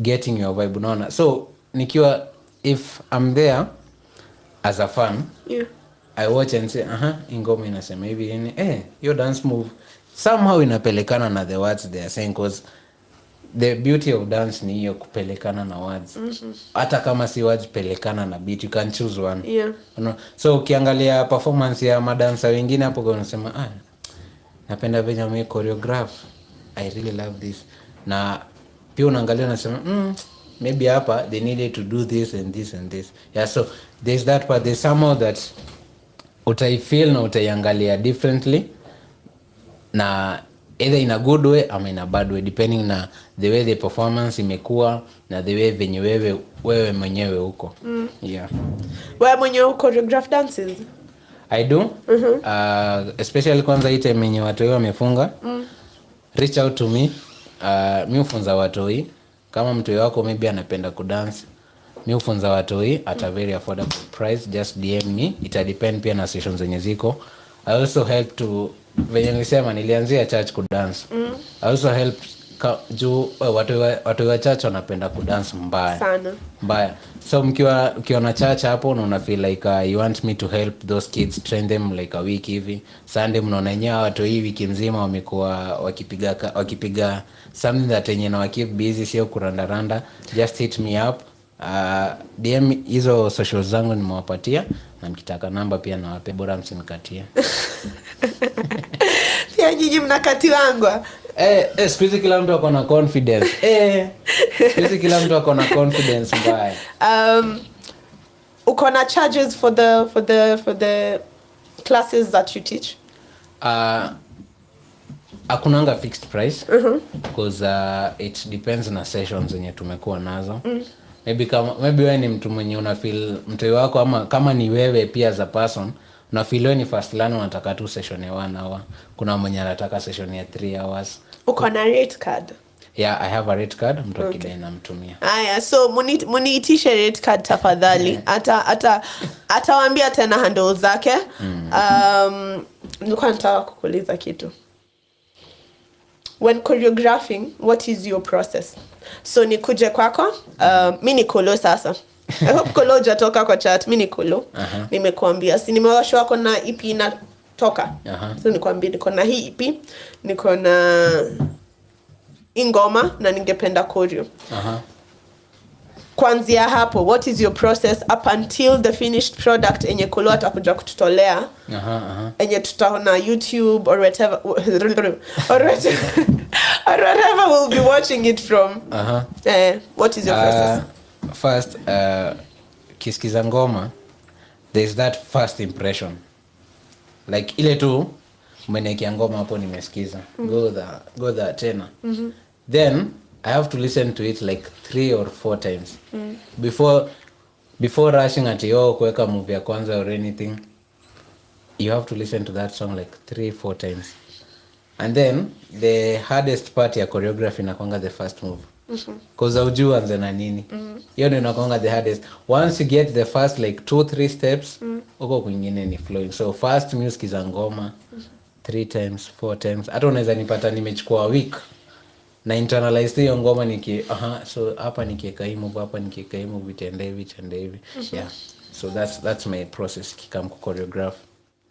getting your vibe, unaona? So nikiwa, if I'm there as a fan, I watch and say ingoma inasema hivi, your dance move somehow inapelekana na the words they are saying, cause the beauty of dance ni hiyo kupelekana na words. Hata kama si words, pelekana na beat, you can choose one. So ukiangalia performance ya madansa wengine hapo kwa unasema napenda venye wame choreograph, I really love this. Na pia unaangalia unasema maybe hapa they needed to do this and this and this. So there's that part, there's somehow that utaifeel na utaiangalia differently, na either in a good way ama in a bad way, depending na the way the performance imekuwa na the way venye wewe mwenyewe uko. Wewe mwenyewe uko choreograph dances? I do. Especially kwanza hii time yenye watu wao wamefunga. Reach out to me. Mimi hufunza watu hii. Kama mtu wako maybe anapenda kudance, mimi hufunza watu hii at a very affordable price. Just DM me. It depend pia na sessions zenye ziko. I also help to, venye nilisema nilianzia church kudance. I also help juu watu wa church wanapenda kudance mbaya. So mkiwa na church hapo na una feel like you want me to help those kids, train them like a week hivi. Sunday mnaona nyenye watu hii wiki mzima wamekuwa wakipiga something that yenye na keep busy, sio kurandaranda. Just hit me up. DM hizo social zangu nimewapatia, na mkitaka namba pia nawape, bora msinikatie. Pia nyinyi mnakati wangu. Siku kila mtu ako na confidence. Siku kila mtu ako na confidence mbaya. Uko na charges for the classes that you teach? Hakunanga fixed price because it depends na sessions zenye tumekuwa nazo. Maybe wewe ni mtu mwenye una feel mtu wako, ama kama ni wewe pia as a person una feel wewe ni first learner unataka tu session ya 1 hour. Kuna mwenye anataka session ya 3 hours. Uko na rate card? Yeah, I have a rate card. Mtu akidai namtumia. So muniitishe rate card tafadhali. Atawaambia tena handle zake. Nilikuwa nataka kukuuliza kitu. When choreographing, what is your process? So nikuje kwako, mimi ni Kolo sasa. I hope Kolo hujatoka kwa chat. Mimi ni Kolo. Nimekuambia si nimewasho wako na EP inatoka. So nikwambia niko na hii EP, niko na ingoma na ningependa choreo. Kuanzia hapo, what is your process up until the finished product enye Kolo atakuja kututolea? Enye tutaona YouTube or whatever we'll be watching it from. What is your process? First, kisikiza ngoma, there's that first impression. Like ile tu mwenekea ngoma hapo nimesikiza. Go there tena. Then I have to listen to it like 3 or 4 times before rushing at kuweka movie ya kwanza or anything. You have to listen to that song like 3-4 times. And then the hardest part ya choreography inakwanga the first move. cause haujui anze na nini. Hiyo ndio inakuanga the hardest. Once you get the first like 2-3 steps, uko kwingine ni flowing. So first music za ngoma 3 times 4 times. Hata unaweza nipata nimechukua week na internalize hiyo ngoma so hapa nikiweka hii move, hapa nikiweka hii move, itende hivi. Yeah. So that's my process kikam ku choreograph.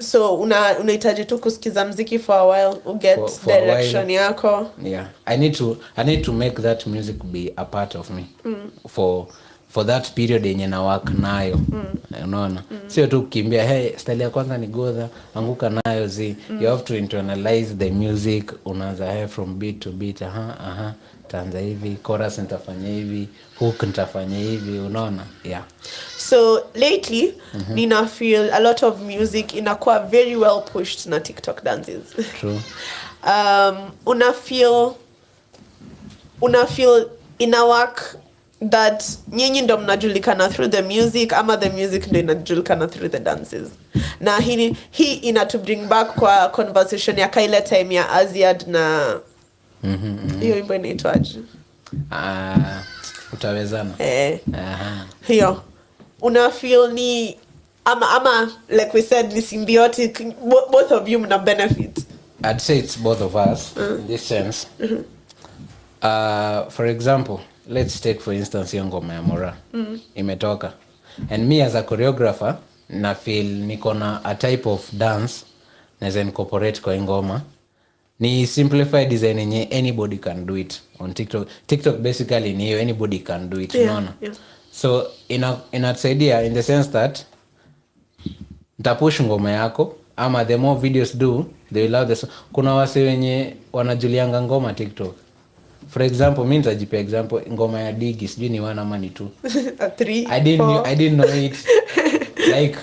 So unahitaji tu kusikiza muziki for a while to get direction yako. Yeah. I need to make that music be a part of me. For that period yenye na work nayo. Unaona? Sio tu kukimbia hey style ya kwanza ni godha, anguka nayo you have to internalize the music. Unaanza from beat to beat. Taanza hivi, chorus nitafanya hivi, hook nitafanya hivi, unaona? Yeah. So lately nina feel a lot of music inakuwa very well pushed na TikTok dances. True. Una feel ina work that nyinyi ndo mnajulikana through the music ama the music ndo inajulikana through the dances. Na hii ina to bring back kwa conversation ya kaile time ya Aziad na hiyo wimbo inaitwaje? Utawezana. Hiyo una feel ni ama like we said ni symbiotic, both of you mna benefit? I'd say it's both of us in this sense. For example, let's take for instance hiyo ngoma ya Mora. Imetoka. And me as a choreographer na feel niko na a type of dance naweza incorporate kwa ngoma. Ni simplified design yenye anybody can do it on TikTok. TikTok basically ni hiyo, anybody can do it, unaona? Yeah. So inatusaidia in the sense that nitapush ngoma yako ama the more videos do they will love kuna wase wenye wanajulianga ngoma TikTok. For example, mimi nitajipea example ngoma ya Digi, sijui ni 1 ama ni 2. 3. I didn't know it. Like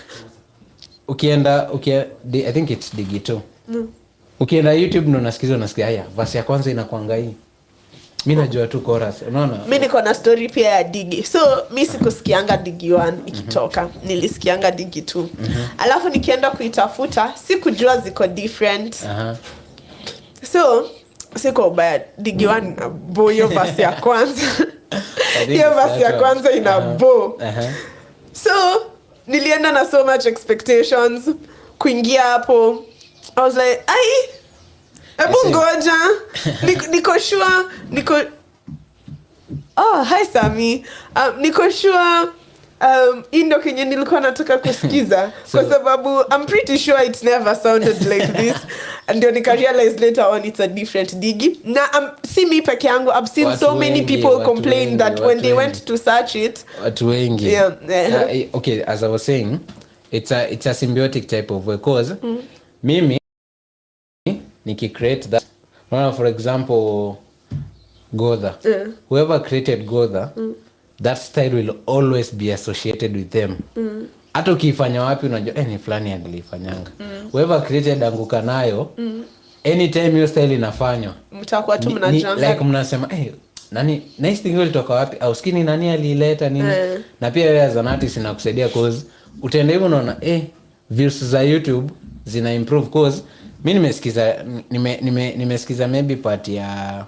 ukienda I think it's Digi 2. Ukienda YouTube ndo unasikia haya verse ya kwanza inakuanga hii. Mimi najua tu chorus, unaona? Mimi niko na story pia ya Digi. So mimi sikusikianga Digi 1 ikitoka. Nilisikianga Digi 2. Alafu nikienda kuitafuta sikujua ziko different. So siko bad. Digi 1 boyo verse ya kwanza. Hiyo verse ya kwanza ina bo. So nilienda na so much expectations kuingia hapo. I was like, ebu ngoja. Niko sure, hi Sami. Niko sure indo kenye nilikuwa nataka kusikiza. Kwa sababu I'm pretty sure it never sounded like this. And then I realized later on it's a different Digi. Na see me peke yangu, I've seen so many people complain that when they went to search it. Watu wengi. Yeah. Okay, as I was saying, it's a symbiotic type of way. Because mimi niki create that, for example Godha, whoever created Godha, that style will always be associated with them. Hata ukifanya wapi unajua ni fulani alifanyanga. Whoever created anguka nayo, anytime your style inafanywa mtakuwa tu mnajanga like mnasema nani nice thing ilitoka wapi au skini nani alileta nini. Na pia wewe as an artist inakusaidia cause utaenda hivyo unaona views za YouTube zina improve cause mimi nimesikiza maybe part ya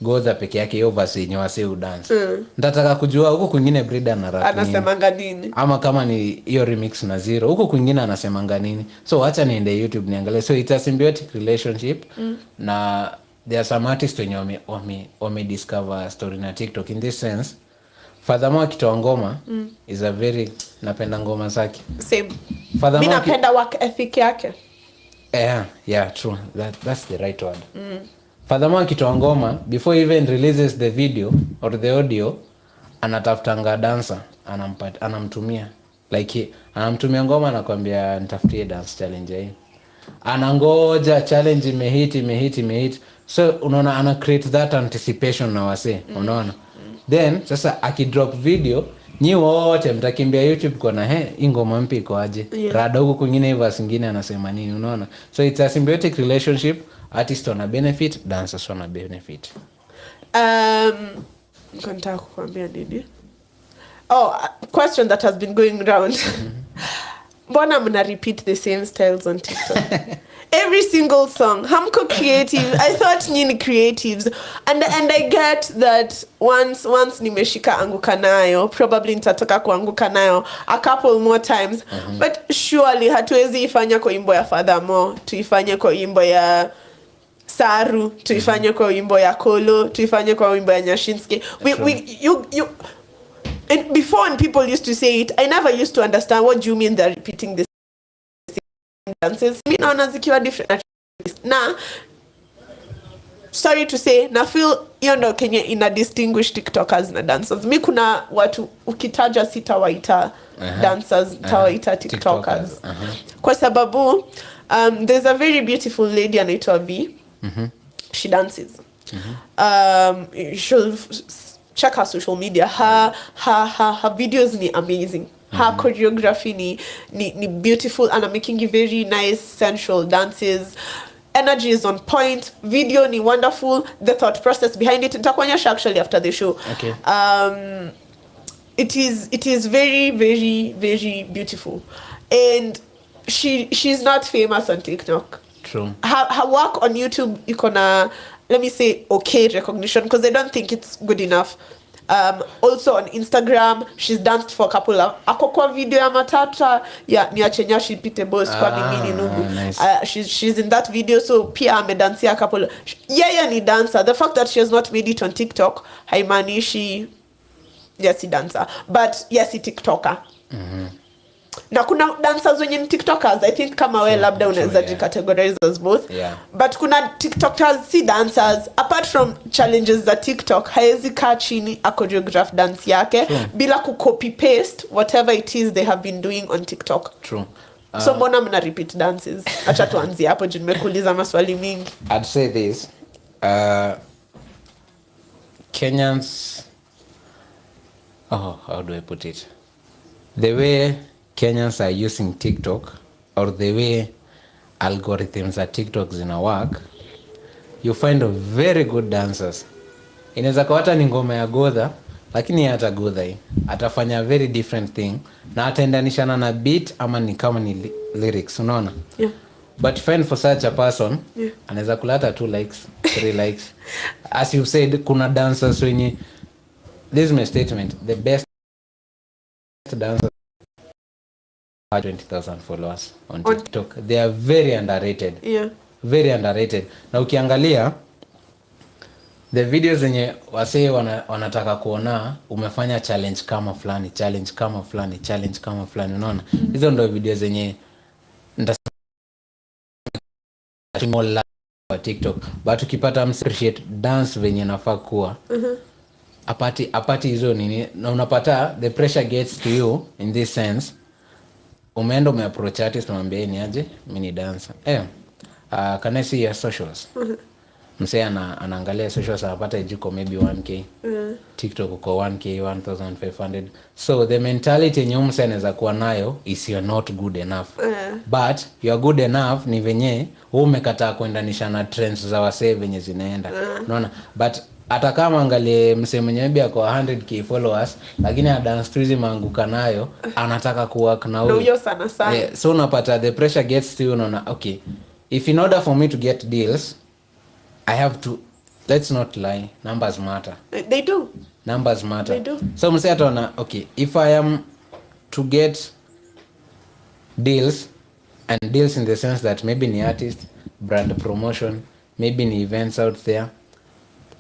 Godha peke yake hiyo verse yenye wase udance. Nitataka kujua huko kwingine Brida na rap anasemanga nini ama kama ni hiyo remix na Zero huko kwingine anasemanga nini. So acha niende YouTube niangalie. So it's a symbiotic relationship. Na there are some artists wenye wame discover story na TikTok in this sense. Furthermore kitoa ngoma is a very napenda ngoma zake. Same. Mimi napenda work ethic yake. Yeah, true. That's the right word. Furthermore kitoa ngoma before he even releases the video or the audio anatafutanga dancer anamtumia like anamtumia ngoma anakuambia nitafutie dance challenge hii. Anangoja challenge imehit. So unaona ana create that anticipation na wase, unaona? Then sasa akidrop video nyi wote mtakimbia YouTube kwa hii ngoma mpya iko aje. Rada huko kwingine hivi asingine anasema nini, unaona? So it's a symbiotic relationship. Artist wana benefit, dancers wana benefit. Nataka kukuambia nini? Question that has been going around. mbona mna repeat the same styles on TikTok? Every single song. Hamko creative. I thought nyini creatives. And I get that once nimeshika anguka nayo, probably nitatoka kuanguka nayo a couple more times. But surely hatuwezi ifanya kwa wimbo ya Furthermore, tuifanye kwa wimbo ya Saru, tuifanye kwa wimbo ya Kolo, tuifanye kwa wimbo ya Nyashinski. And before, when people used to say it, I never used to understand what do you mean they're repeating the same dances. Me naona zikiwa different. Na sorry to say, na feel you know Kenya ina distinguish TikTokers na dancers. Mi kuna watu ukitaja sitawaita dancers, tawaita TikTokers. Kwa sababu there's a very beautiful lady anaitwa V. She dances. She'll check her social media. Her videos ni amazing. Her choreography ni beautiful, and I'm making you very nice sensual dances. Energy is on point. Video ni wonderful. The thought process behind it. Nitakuonyesha actually after the show. Okay. It is very, very, very beautiful. And she's not famous on TikTok. True. Her work on YouTube, ikona, let me say, okay recognition, because I don't think it's good enough. Also on Instagram, she's danced for a couple of akokwa video ya matata ya niachenya shipite boss kwa mimi nugu. Nice. She's in that video, so pia amedansia a couple. Yeye ni dancer. The fact that she has not made it on TikTok haimaanishi yes he dancer, but yes he TikToker. Na kuna dancers wenye ni TikTokers. I think kama we labda unaweza categorize as both. But kuna TikTokers si dancers. Apart from challenges za TikTok, haezi kaa chini a choreograph dance yake bila copy paste whatever it is they have been doing on TikTok. True. So mbona mna repeat dances? Acha tuanzie hapo juu nimekuuliza maswali mingi. I'd say this. Kenyans, how do I put it? The way Kenyans are using TikTok, or the way algorithms at TikTok zina work, you find a very good dancers. Inaweza kuwa hata ni ngoma ya godha, lakini hata godha hii atafanya very different thing na ataendanishana na beat ama ni kama ni lyrics, unaona? Yeah. But find for such a person, anaweza kulata 2 likes, 3 likes. As you said, kuna dancers wenye, this is my statement, the best dancers 20,000 followers on TikTok. They are very underrated. Yeah. Very underrated. Na ukiangalia the videos zenye wasee wanataka kuona umefanya challenge kama fulani, unaona? Hizo ndio videos zenye kwa TikTok. But ukipata appreciate dance venye nafaa kuwa, apati hizo nini, na unapata the pressure gets to you in this sense. Umeenda umeapproach artist mwambie ni aje mimi ni dancer. Can I see your socials? Msee anaangalia socials anapata jiko maybe 1k. TikTok uko 1k 1500. So the mentality yenye msee anaweza kuwa nayo is you're not good enough. But you're good enough ni venye wewe umekataa kuendanisha na trends za wasee venye zinaenda. Unaona? But hata kama angalie msee mwenye maybe ako 100k followers lakini a dance tourism anguka nayo anataka kuwork na wewe. Ndio sana. So unapata the pressure gets to you, unaona, okay, if in order for me to get deals I have to, let's not lie, numbers matter. They do. Numbers matter. They do. So msee ataona, okay, if I am to get deals, and deals in the sense that maybe ni artist, brand promotion, maybe ni events out there,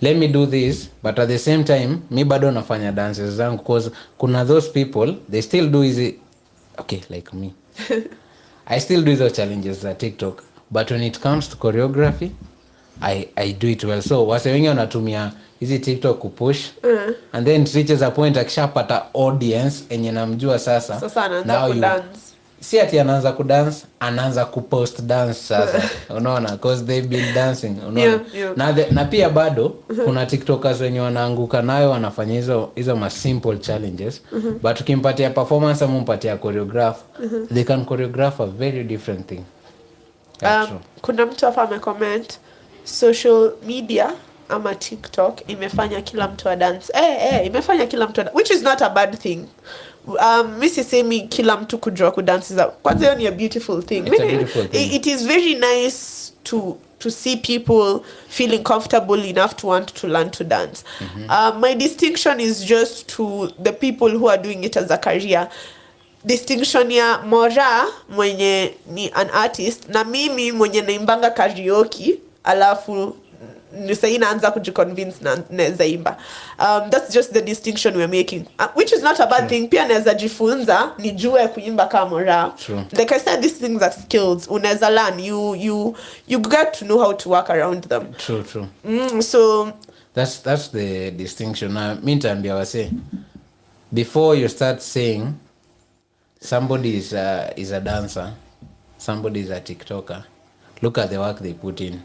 let me do this, but at the same time mi bado nafanya dances zangu, because kuna those people they still do easy, okay, like me. I still do those challenges za TikTok, but when it comes to choreography I do it well. So wase wengi wanatumia hizi TikTok kupush, and then it reaches a point akishapata audience enye namjua sasa anaanza kudance. Si ati anaanza kudance, anaanza kupost dance sasa. Unaona, because they've been dancing, unaona. Na pia bado kuna TikTokers wenye wanaanguka nayo wanafanya hizo ma simple challenges, but ukimpatia performance ama umpatia choreograph, they can choreograph a very different thing. Kuna mtu hapa amecomment, social media ama TikTok imefanya kila mtu dance. Imefanya kila mtu, which is not a bad thing. mi sisemi kila mtu kujua kudance kwanza hiyo ni a beautiful thing. It's a beautiful thing. It is very nice to see people feeling comfortable enough to want to learn to dance. My distinction is just to the people who are doing it as a career. Distinction ya Mora mwenye ni an artist na mimi mwenye naimbanga karaoke alafu nisai naanza kujiconvince na naweza imba. That's just the distinction we're making, which is not a bad thing. Pia naweza jifunza nijue kuimba kama Mora. Like I said, these things are skills. Unaweza learn. You get to know how to work around them. True. So that's the distinction. Mimi nitaambia wase, before you start saying somebody is a dancer, somebody is a TikToker, look at the work they put in.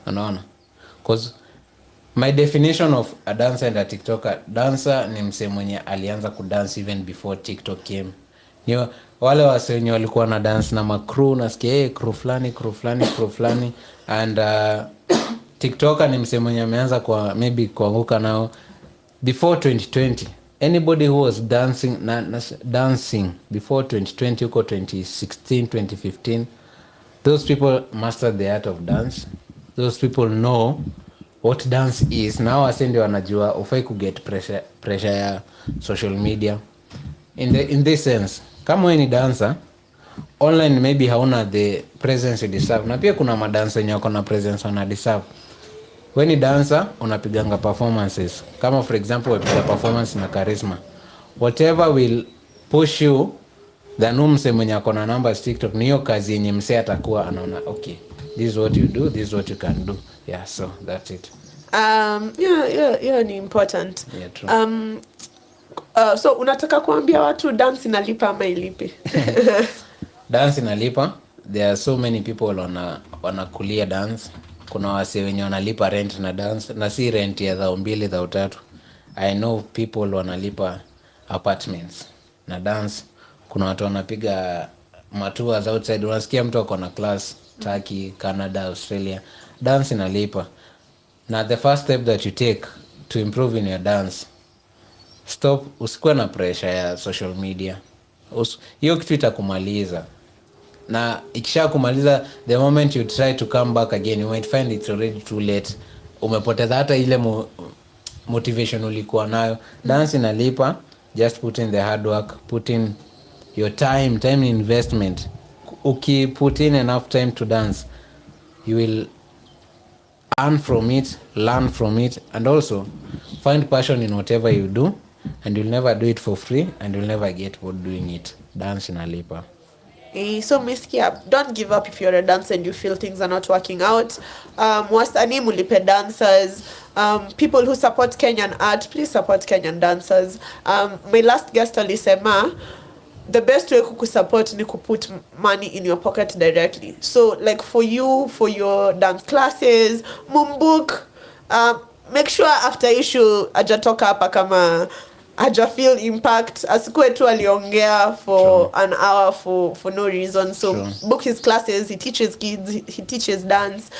Unaona? Because my definition of a dancer and a TikToker, dancer ni mse mwenye alianza kudance even before TikTok came. Niyo wale wase wenye walikuwa na dance na makru, nasikia crew fulani and TikToker ni mse mwenye ameanza kwa maybe kuanguka nao before 2020. Anybody who was dancing before 2020 uko 2016 2015, those people mastered the art of dance. Those people know what dance is. Now wasende wanajua ufai kuget pressure ya social media. In this sense, kama wewe ni dancer, online maybe hauna the presence you deserve. Na pia kuna madancer wenye wako na presence wana deserve. When ni dancer, unapiganga performances. Kama for example, unapiga performance na charisma. Whatever will push you, than umse mwenye ako na numbers TikTok, ni hiyo kazi yenye mse atakuwa anaona, okay, this is what you do, this is what you can do. Yeah, so that's it. Yeah, ni important. Yeah, true. So unataka kuambia watu dance inalipa ama ilipi? Dance inalipa. There are so many people wanakulia dance. Kuna wase wenye wanalipa rent na dance, na si rent ya 2,000 3,000. I know people wanalipa apartments na dance. Kuna watu wanapiga matours outside. Unasikia mtu ako na class Turkey, Canada, Australia. Dance inalipa. Na the first step that you take to improve in your dance, stop, usikuwe na pressure ya social media. Hiyo kitu itakumaliza. Na ikisha kumaliza, the moment you try to come back again, you might find it's already too late. Umepoteza hata ile motivation ulikuwa nayo. Dance inalipa. Just put in the hard work, put in your time investment. Put in enough time to dance, you will earn from it, learn from it, and also find passion in whatever you do, and you'll never do it for free, and you'll never get bored doing it. Dance inalipa. So Miskia, don't give up if you're a dancer and you feel things are not working out. Wasanii mulipe dancers. People who support Kenyan art, please support Kenyan dancers. My last guest alisema, the best way kukusupport ni kuput money in your pocket directly. So like for you, for your dance classes, mumbook, make sure after issue ajatoka hapa kama aja feel impact, asikuwe tu aliongea for an hour for no reason. So book his classes, he teaches kids, he teaches dance.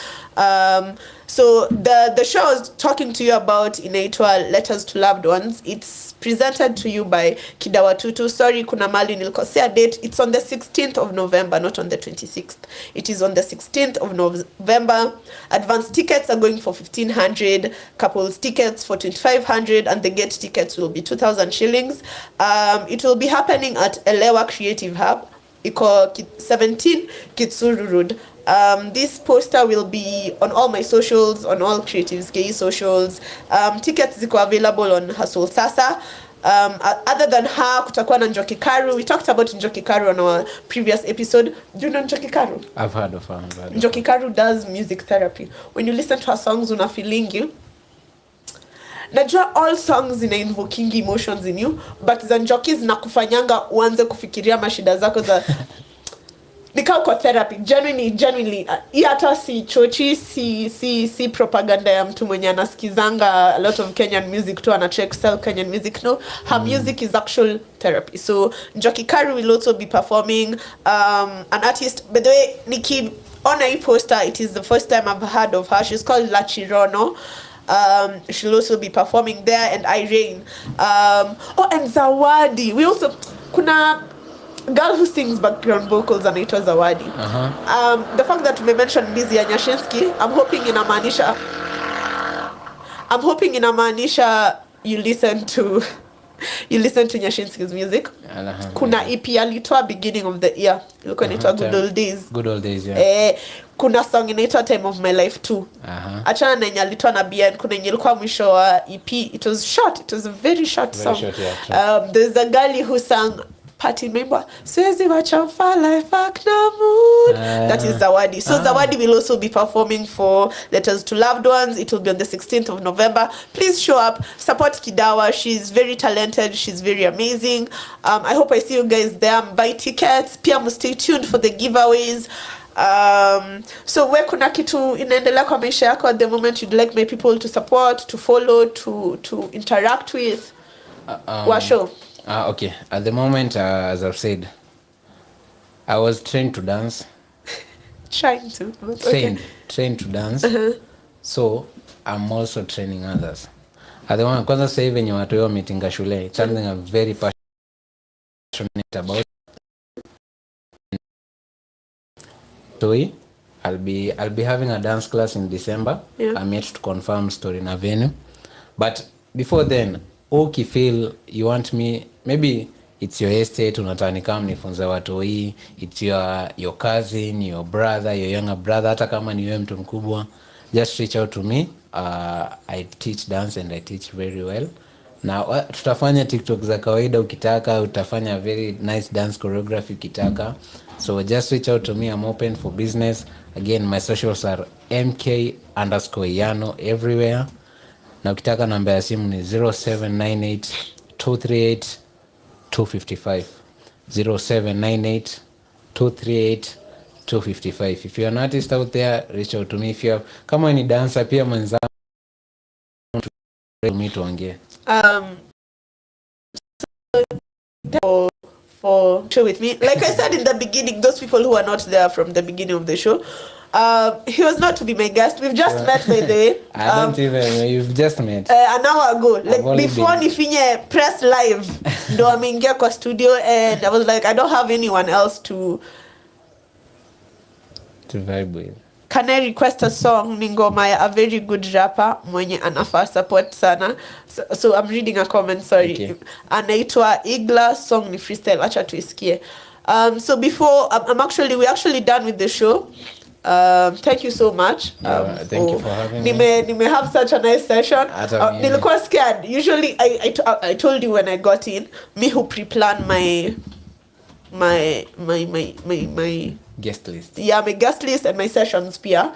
So the show I was talking to you about inaitwa Letters to Loved Ones. It's presented to you by Kidawatutu. Sorry, kuna mali nilikosea date. It's on the 16th of November, not on the 26th. It is on the 16th of November. Advance tickets are going for 1,500, couples tickets for 2,500, and the gate tickets will be 2,000 shillings. It will be happening at Elewa Creative Hub, iko 17 Kitsuru Road. This poster will be on all my socials, on all Creatives KE socials. Tickets ziko available on Hustle Sasa. Other than her, kutakuwa na Njoki Karu. We talked about Njoki Karu on our previous episode. Do you know Njoki Karu? I've heard of her. Njoki Karu does music therapy. When you listen to her songs, una feelingi. Najua all songs ina invoking emotions in you, but za Njoki zinakufanyanga uanze kufikiria mashida zako za nikao kwa therapy. Genuinely, hata si chochi, si propaganda ya mtu mwenye anasikizanga a lot of Kenyan music tu ana sell Kenyan music. No, her music is actual therapy. So Njoki Karu will also be performing. An artist, by the way, Nikki on a poster, it is the first time I've heard of her. She's called La Chirono. She'll also be performing there, and Irene. And Zawadi. We also kuna girl who sings background vocals anaitwa Zawadi. The fact that we mentioned Lizzie Anyashinsky, I'm hoping inamaanisha you listen to Nyashinsky's music. Kuna EP alitoa beginning of the year, ilikuwa inaitwa Good Old Days, yeah. Kuna song inaitwa Time of My Life too. Achana na yenye alitoa na BN, kuna yenye ilikuwa mwisho wa EP. It was short, it was a very short song. Yeah, there's a girl who sang party member Swezi wacha life back na mood. That is Zawadi. So Zawadi will also be performing for Letters to Loved Ones. It will be on the 16th of November. Please show up, support Kidawa. She's very talented, she's very amazing. I hope I see you guys there. Buy tickets, pia stay tuned for the giveaways. So where kuna kitu inaendelea kwa maisha yako at the moment you'd like my people to support, to follow, to interact with? Washo. Okay. At the moment, as I've said, I was trained to dance. Trained to dance. So I'm also training others. At the moment, kwanza sasa hivi wenye watu wao meetinga shule, it's something I'm very passionate about. So I'll be having a dance class in December. I'm yet to confirm story na venue. But before then, okay, feel you want me, maybe it's your estate, unataka nikam nifunze watu hii, it's your cousin, your brother, your younger brother, hata kama ni wewe mtu mkubwa, just reach out to me. I teach dance and I teach very well. Na tutafanya TikTok za kawaida ukitaka, utafanya very nice dance choreography ukitaka. So just reach out to me, I'm open for business. Again, my socials are mk_yano everywhere. Na ukitaka namba ya simu ni 0798 238 255. 0798 238 255. If you're an artist out there, reach out to me. If you're kama ni dancer pia mwenzangu tuongee. For show with me, like I said in the beginning, those people who are not there from the beginning of the show, he was not to be my guest. We've just met, by the way. I don't even, you've just met an hour ago, like before nifinye press live ndo ameingia kwa studio, and I was like, I don't have anyone else to vibe with. Can I request a song? Ni ngoma ya a very good rapper mwenye anafaa support sana. So I'm reading a comment, sorry. Okay. Anaitwa Igla, song ni freestyle, acha tuisikie. So before we're actually done with the show. Thank you so much. Thank you for having me. Nime have such a nice session. Nilikuwa scared. Usually I told you when I got in, me who pre-plan my guest list. Yeah, my guest list and my sessions pia.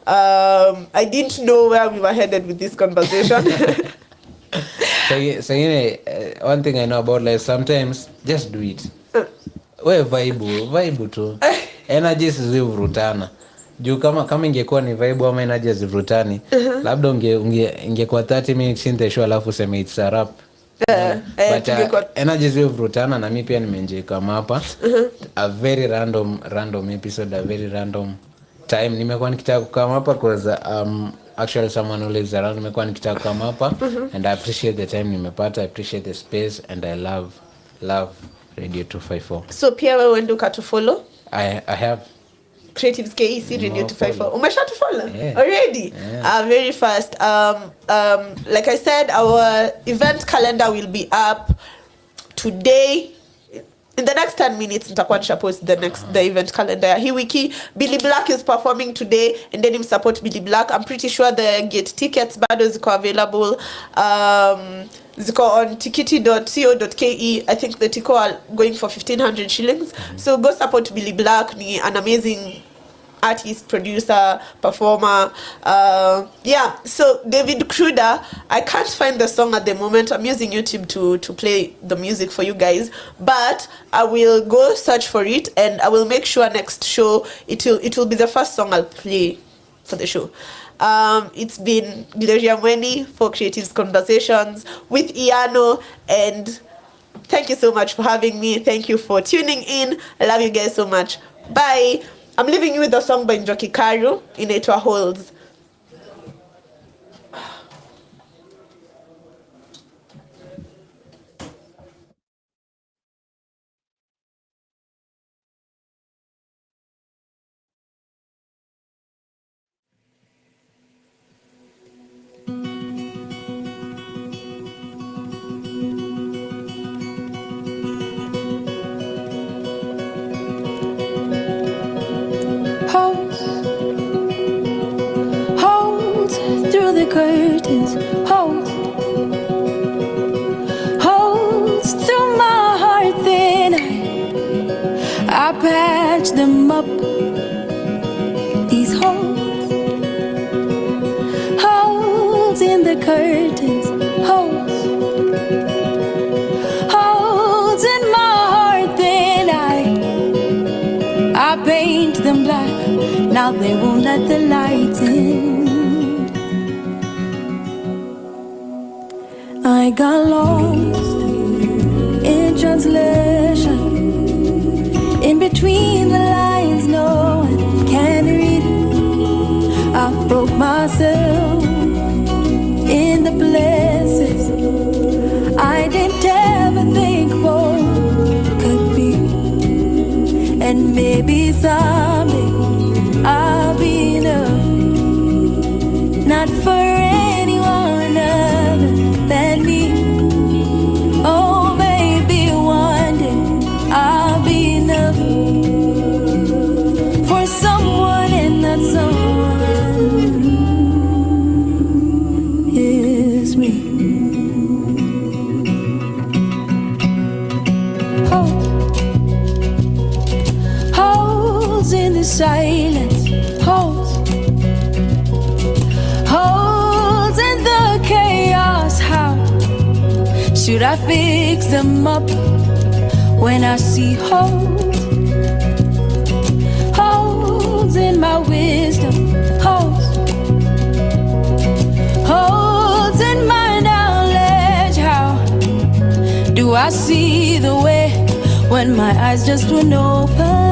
I didn't know where we were headed with this conversation. So you know, one thing I know about life, sometimes just do it. We vibe tu. Energy zivurutana. Juu kama ingekuwa ni vibe ama energy zivurutani, labda ingekuwa 30 minutes in the show alafu sema it's a wrap. But energy zivurutana na mimi pia nimeenjoy kama hapa. A very random episode, a very random time. Nimekuwa nikitaka kukama hapa because actually someone who lives around, nimekuwa nikitaka kukama hapa, and I appreciate the time nimepata, I appreciate the space, and I love Radio 254. So pia wewe nduka to follow? I have Kreatives KEC Radio 254. Umesha to follow? Yeah. Already? Yeah. Very fast. Like I said, our event calendar will be up today. In the next 10 minutes, nitakuwa nishapost the event calendar. Hii wiki, Billy Black is performing today, and then him support Billy Black. I'm pretty sure the gate tickets bado ziko available. Ziko on tikiti.co.ke. I think the tickets are going for 1,500 shillings. So go support Billy Black. Ni an amazing artist, producer, performer. So David Kruder, I can't find the song at the moment. I'm using YouTube to play the music for you guys, but I will go search for it, and I will make sure next show it will be the first song I'll play for the show. It's been Gloria Mweni for Kreatives Conversations with Iano, and thank you so much for having me. Thank you for tuning in. I love you guys so much. Bye. I'm leaving you with a song by Njoki Karu, inaitwa Holds. curtains, holes through my heart. Then I patch them up. These holes in the curtains, holes in my heart. Then I paint them black. Now they won't let the light in. I got lost in translation, in between the lines no one can read. I broke myself in the places I didn't ever think what could be. And maybe someday I'll be enough, not for anyone other than me. Oh, maybe one day I'll be enough for someone, and that someone is me. Holes in the silence, holes in the chaos. How should I fix them up when I see holes in my wisdom, holes in my knowledge? How do I see the way when my eyes just wouldn't open?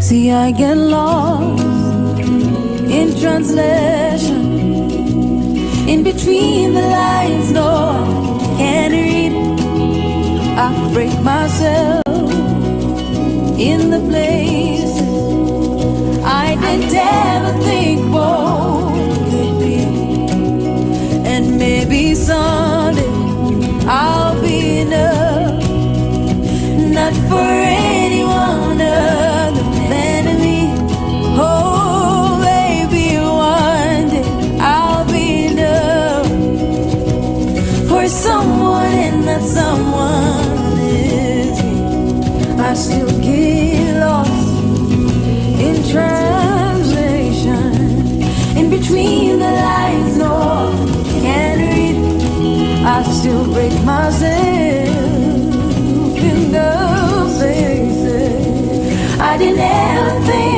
See, I get lost in translation, in between the lines no one can read. I break myself in the places I didn't ever think what could be. And maybe someday I'll be enough, not for anyone other than me. Oh, maybe one day I'll be enough for someone, and that someone is me. I still get lost in translation, in between the lines no one can read. I still break myself in the places I didn't ever think